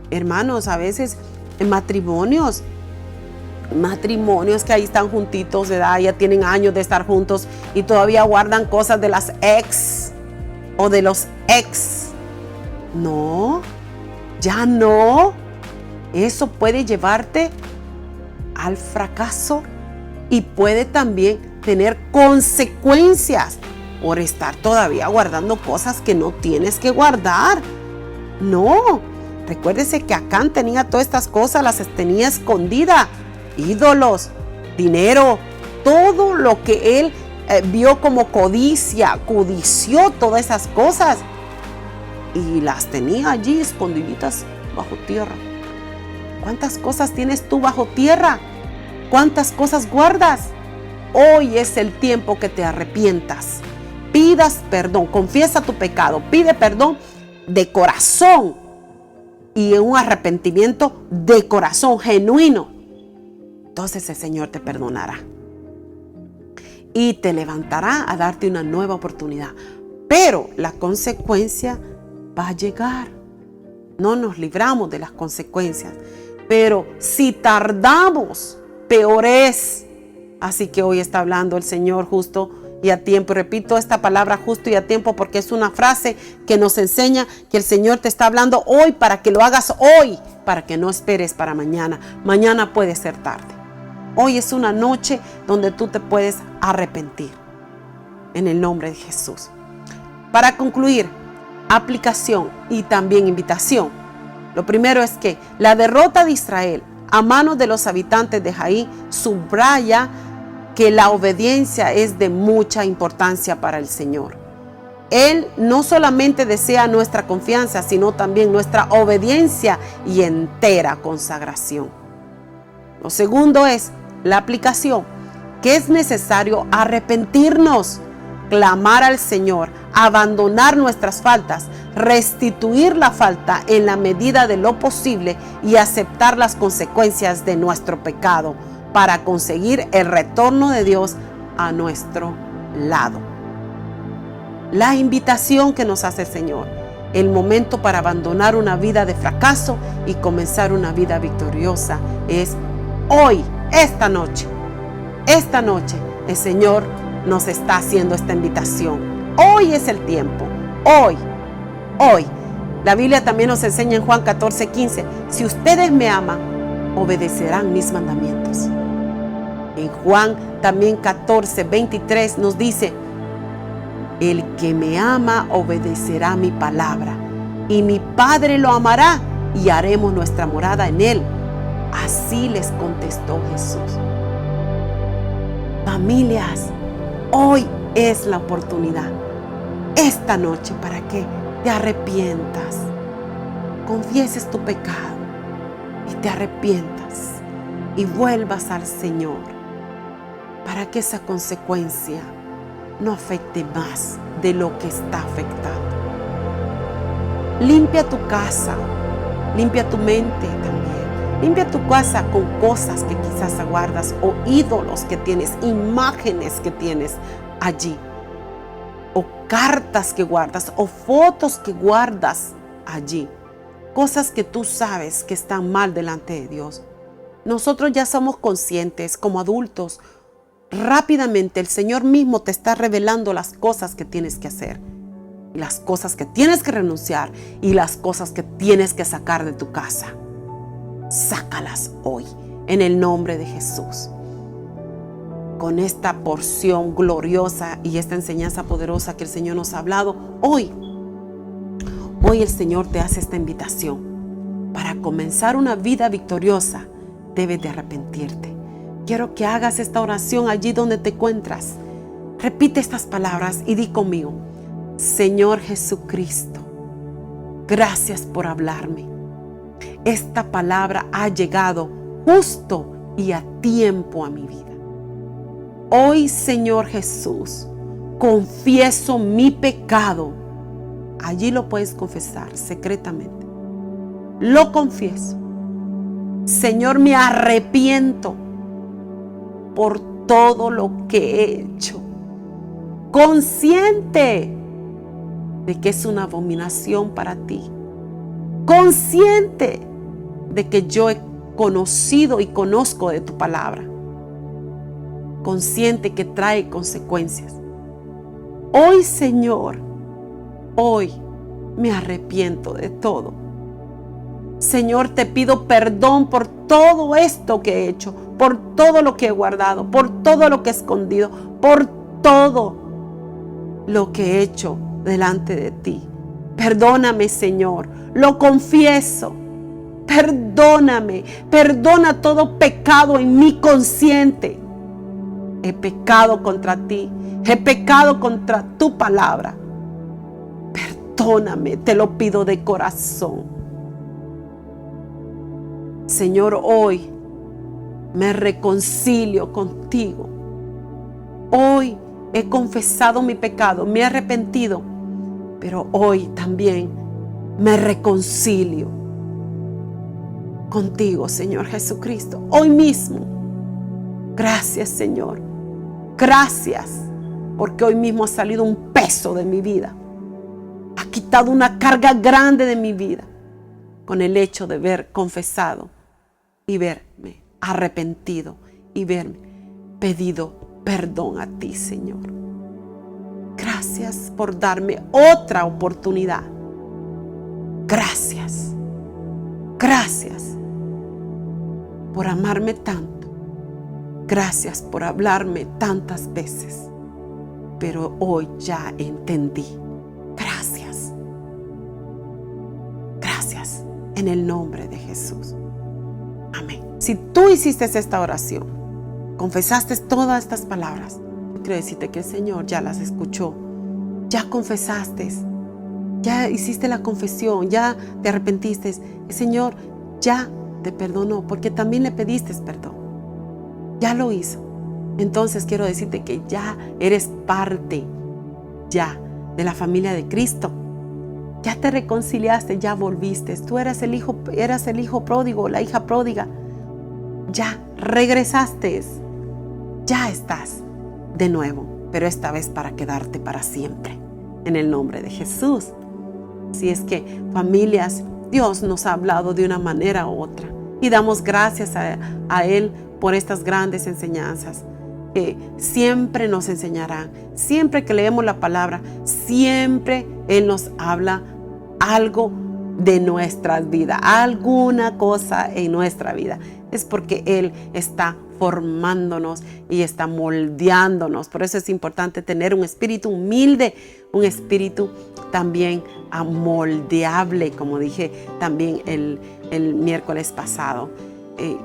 hermanos, a veces en matrimonios matrimonios que ahí están juntitos, ¿verdad? Ya tienen años de estar juntos y todavía guardan cosas de las ex o de los ex. No, ya no. Eso puede llevarte al fracaso y puede también tener consecuencias por estar todavía guardando cosas que no tienes que guardar. No, recuérdese que Acán tenía todas estas cosas, las tenía escondidas. Ídolos, dinero, todo lo que él vio como codició todas esas cosas y las tenía allí escondiditas bajo tierra. ¿Cuántas cosas tienes tú bajo tierra? ¿Cuántas cosas guardas? Hoy es el tiempo que te arrepientas, pidas perdón, confiesa tu pecado, pide perdón de corazón y un arrepentimiento de corazón genuino. Entonces el Señor te perdonará y te levantará a darte una nueva oportunidad. Pero la consecuencia va a llegar. No nos libramos de las consecuencias. Pero si tardamos, peor es. Así que hoy está hablando el Señor justo y a tiempo. Repito esta palabra justo y a tiempo porque es una frase que nos enseña que el Señor te está hablando hoy para que lo hagas hoy, para que no esperes para mañana. Mañana puede ser tarde. Hoy es una noche donde tú te puedes arrepentir. En el nombre de Jesús. Para concluir, aplicación y también invitación. Lo primero es que la derrota de Israel a manos de los habitantes de Jai subraya que la obediencia es de mucha importancia para el Señor. Él no solamente desea nuestra confianza, sino también nuestra obediencia y entera consagración. Lo segundo es la aplicación, que es necesario arrepentirnos, clamar al Señor, abandonar nuestras faltas, restituir la falta en la medida de lo posible y aceptar las consecuencias de nuestro pecado para conseguir el retorno de Dios a nuestro lado. La invitación que nos hace el Señor, el momento para abandonar una vida de fracaso y comenzar una vida victoriosa es hoy, esta noche el Señor nos está haciendo esta invitación. Hoy es el tiempo, hoy. La Biblia también nos enseña en Juan 14:15, si ustedes me aman, obedecerán mis mandamientos. En Juan también 14:23 nos dice, el que me ama obedecerá mi palabra, y mi Padre lo amará, y haremos nuestra morada en él. Así les contestó Jesús. Familias, hoy es la oportunidad, esta noche, para que te arrepientas, confieses tu pecado y te arrepientas y vuelvas al Señor para que esa consecuencia no afecte más de lo que está afectando. Limpia tu casa, limpia tu mente también. Limpia tu casa con cosas que quizás aguardas o ídolos que tienes, imágenes que tienes allí, o cartas que guardas o fotos que guardas allí, cosas que tú sabes que están mal delante de Dios. Nosotros ya somos conscientes como adultos. Rápidamente el Señor mismo te está revelando las cosas que tienes que hacer, las cosas que tienes que renunciar y las cosas que tienes que sacar de tu casa. Sácalas hoy en el nombre de Jesús. Con esta porción gloriosa y esta enseñanza poderosa que el Señor nos ha hablado hoy el Señor te hace esta invitación. Para comenzar una vida victoriosa debes de arrepentirte. Quiero que hagas esta oración allí donde te encuentras. Repite estas palabras y di conmigo: Señor Jesucristo, gracias por hablarme. Esta palabra ha llegado justo y a tiempo a mi vida. Hoy, Señor Jesús, confieso mi pecado. Allí lo puedes confesar secretamente. Lo confieso. Señor, me arrepiento por todo lo que he hecho, consciente de que es una abominación para ti, consciente de que yo he conocido y conozco de tu palabra, consciente que trae consecuencias. Hoy, Señor, hoy me arrepiento de todo. Señor, te pido perdón por todo esto que he hecho, por todo lo que he guardado, por todo lo que he escondido, por todo lo que he hecho delante de ti. Perdóname, Señor, lo confieso. Perdóname, perdona todo pecado en mi consciente. He pecado contra ti, he pecado contra tu palabra. Perdóname, te lo pido de corazón. Señor, hoy me reconcilio contigo. Hoy he confesado mi pecado, me he arrepentido, pero hoy también me reconcilio contigo, Señor Jesucristo. Hoy mismo. Gracias, Señor. Gracias, porque hoy mismo ha salido un peso de mi vida. Ha quitado una carga grande de mi vida con el hecho de haber confesado y verme arrepentido y verme pedido perdón a ti, Señor. Gracias por darme otra oportunidad. Gracias. Gracias por amarme tanto. Gracias por hablarme tantas veces. Pero hoy ya entendí. Gracias. Gracias en el nombre de Jesús. Amén. Si tú hiciste esta oración, confesaste todas estas palabras, quiero decirte que el Señor ya las escuchó. Ya confesaste, ya hiciste la confesión, ya te arrepentiste. El Señor ya te perdonó porque también le pediste perdón. Ya lo hizo. Entonces quiero decirte que ya eres parte ya de la familia de Cristo. Ya te reconciliaste, ya volviste. Tú eras el hijo pródigo, la hija pródiga. Ya regresaste. Ya estás de nuevo, pero esta vez para quedarte para siempre. En el nombre de Jesús. Si es que, familias, Dios nos ha hablado de una manera u otra. Y damos gracias a Él por estas grandes enseñanzas. Que siempre nos enseñarán. Siempre que leemos la palabra, siempre Él nos habla algo de nuestras vidas, alguna cosa en nuestra vida. Es porque Él está formándonos y está moldeándonos. Por eso es importante tener un espíritu humilde, un espíritu también moldeable, como dije también el miércoles pasado.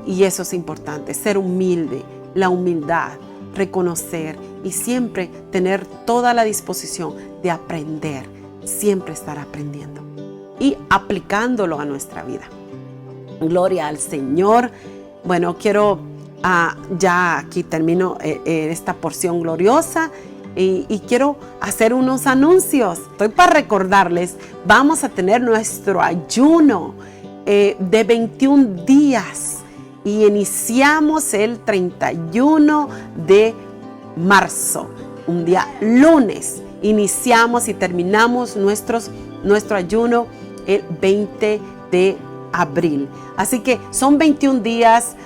Y eso es importante, ser humilde, la humildad, reconocer y siempre tener toda la disposición de aprender, siempre estar aprendiendo y aplicándolo a nuestra vida. Gloria al Señor. Bueno, quiero ya aquí termino esta porción gloriosa y quiero hacer unos anuncios. Estoy para recordarles, vamos a tener nuestro ayuno de 21 días y iniciamos el 31 de marzo, un día lunes. Iniciamos y terminamos nuestro ayuno el 20 de abril. Así que son 21 días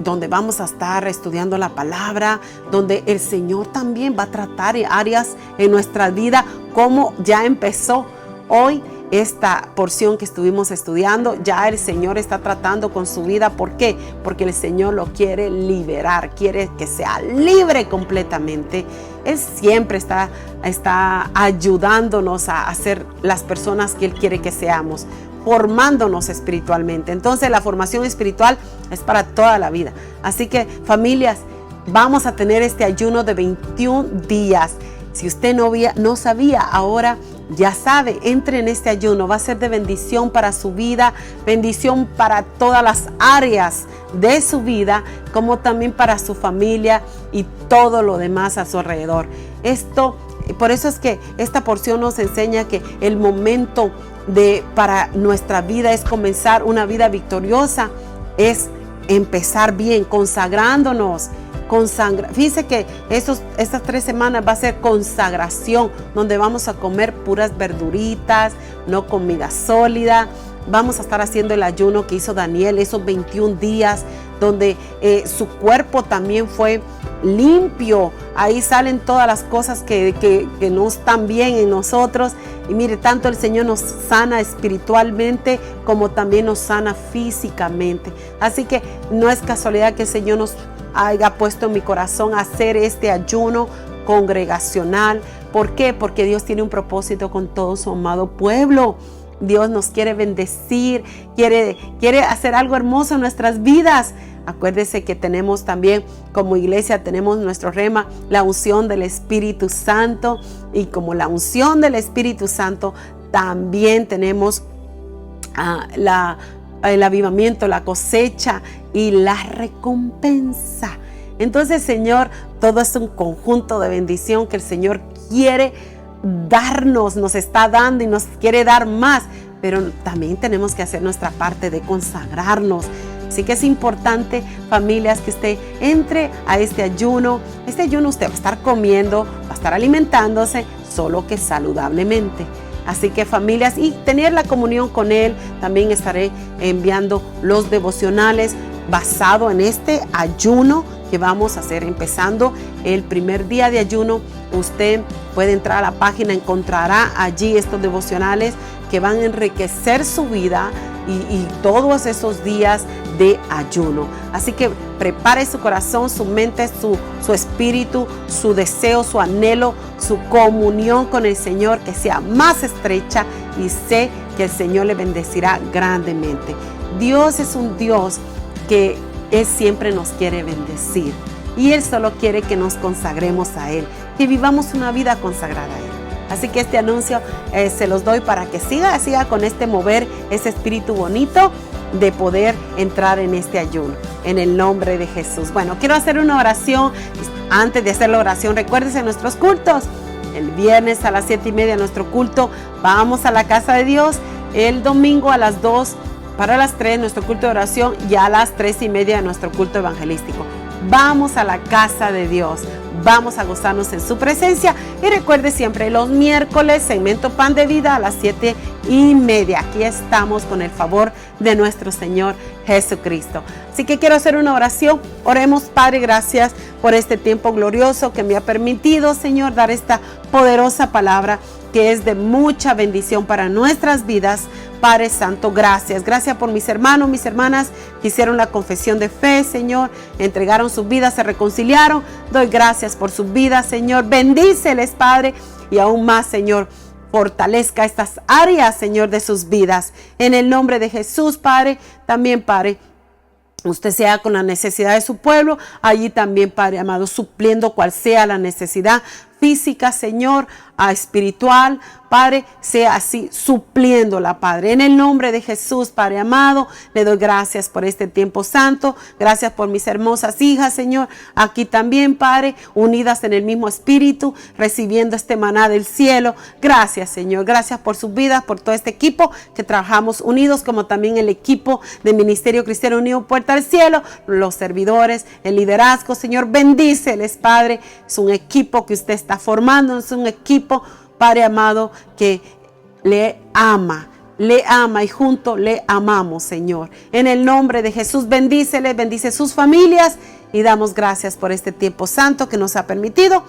donde vamos a estar estudiando la palabra, donde el Señor también va a tratar áreas en nuestra vida, como ya empezó hoy esta porción que estuvimos estudiando. Ya el Señor está tratando con su vida. ¿Por qué? Porque el Señor lo quiere liberar, quiere que sea libre completamente. Él siempre está ayudándonos a ser las personas que Él quiere que seamos, formándonos espiritualmente. Entonces la formación espiritual es para toda la vida. Así que, familias, vamos a tener este ayuno de 21 días. Si usted no sabía, ahora ya sabe, entre en este ayuno. Va a ser de bendición para su vida, bendición para todas las áreas de su vida, como también para su familia y todo lo demás a su alrededor. Por eso es que esta porción nos enseña que el momento para nuestra vida es comenzar una vida victoriosa, es empezar bien, consagrándonos. Fíjese que estas 3 semanas va a ser consagración, donde vamos a comer puras verduritas, no comida sólida. vamos a estar haciendo el ayuno que hizo Daniel, esos 21 días donde su cuerpo también fue limpio. Ahí salen todas las cosas que no están bien en nosotros. Y mire, tanto el Señor nos sana espiritualmente como también nos sana físicamente. Así que no es casualidad que el Señor nos haya puesto en mi corazón hacer este ayuno congregacional. ¿Por qué? Porque Dios tiene un propósito con todo su amado pueblo. Dios nos quiere bendecir, quiere hacer algo hermoso en nuestras vidas. Acuérdese que tenemos también como iglesia, tenemos nuestro rema, la unción del Espíritu Santo. Y como la unción del Espíritu Santo, también tenemos el avivamiento, la cosecha y la recompensa. Entonces, Señor, todo es un conjunto de bendición que el Señor quiere darnos, nos está dando y nos quiere dar más, pero también tenemos que hacer nuestra parte de consagrarnos. Así que es importante, familias, que usted entre a este ayuno. Este ayuno usted va a estar comiendo, va a estar alimentándose, solo que saludablemente. Así que, familias, y tener la comunión con Él. También estaré enviando los devocionales basado en este ayuno que vamos a hacer, empezando el primer día de ayuno. Usted puede entrar a la página, encontrará allí estos devocionales que van a enriquecer su vida y todos esos días de ayuno. Así que prepare su corazón, su mente, su espíritu, su deseo, su anhelo, su comunión con el Señor, que sea más estrecha, y sé que el Señor le bendecirá grandemente. Dios es un Dios que Él siempre nos quiere bendecir, y Él solo quiere que nos consagremos a Él, que vivamos una vida consagrada a Él. Así que este anuncio se los doy para que siga con este mover, ese espíritu bonito de poder entrar en este ayuno, en el nombre de Jesús. Bueno, quiero hacer una oración. Antes de hacer la oración, recuérdense nuestros cultos. El viernes a las 7:30 nuestro culto, vamos a la casa de Dios. El domingo a las 2, para las 3 nuestro culto de oración, y a las 3:30 nuestro culto evangelístico. Vamos a la casa de Dios, vamos a gozarnos en su presencia. Y recuerde siempre, los miércoles, segmento Pan de Vida a las 7:30. Aquí estamos con el favor de nuestro Señor Jesucristo. Así que quiero hacer una oración. Oremos. Padre, gracias por este tiempo glorioso que me ha permitido, Señor, dar esta poderosa palabra que es de mucha bendición para nuestras vidas. Padre Santo, gracias. Gracias por mis hermanos, mis hermanas que hicieron la confesión de fe, Señor. Entregaron sus vidas, se reconciliaron. Doy gracias por sus vidas, Señor. Bendíceles, Padre. Y aún más, Señor, fortalezca estas áreas, Señor, de sus vidas. En el nombre de Jesús, Padre. También, Padre, usted sea con la necesidad de su pueblo. Allí también, Padre amado, supliendo cual sea la necesidad física, Señor, espiritual, Padre, sea así supliéndola, Padre. En el nombre de Jesús, Padre amado, le doy gracias por este tiempo santo. Gracias por mis hermosas hijas, Señor, aquí también, Padre, unidas en el mismo espíritu, recibiendo este maná del cielo. Gracias, Señor. Gracias por sus vidas, por todo este equipo que trabajamos unidos, como también el equipo de Ministerio Cristiano Unido Puerta al Cielo, los servidores, el liderazgo, Señor, bendíceles, Padre. Es un equipo que usted está formando, es un equipo, Padre amado, que le ama y juntos le amamos, Señor. En el nombre de Jesús, bendíceles, bendice sus familias, y damos gracias por este tiempo santo que nos ha permitido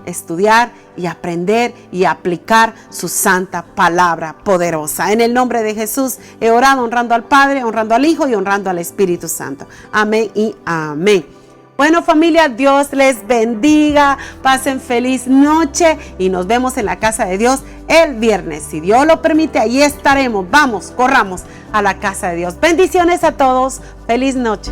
estudiar y aprender y aplicar su santa palabra poderosa. En el nombre de Jesús he orado, honrando al Padre, honrando al Hijo y honrando al Espíritu Santo. Amén y amén. Bueno, familia, Dios les bendiga, pasen feliz noche y nos vemos en la casa de Dios el viernes. Si Dios lo permite, ahí estaremos. Vamos, corramos a la casa de Dios. Bendiciones a todos, feliz noche.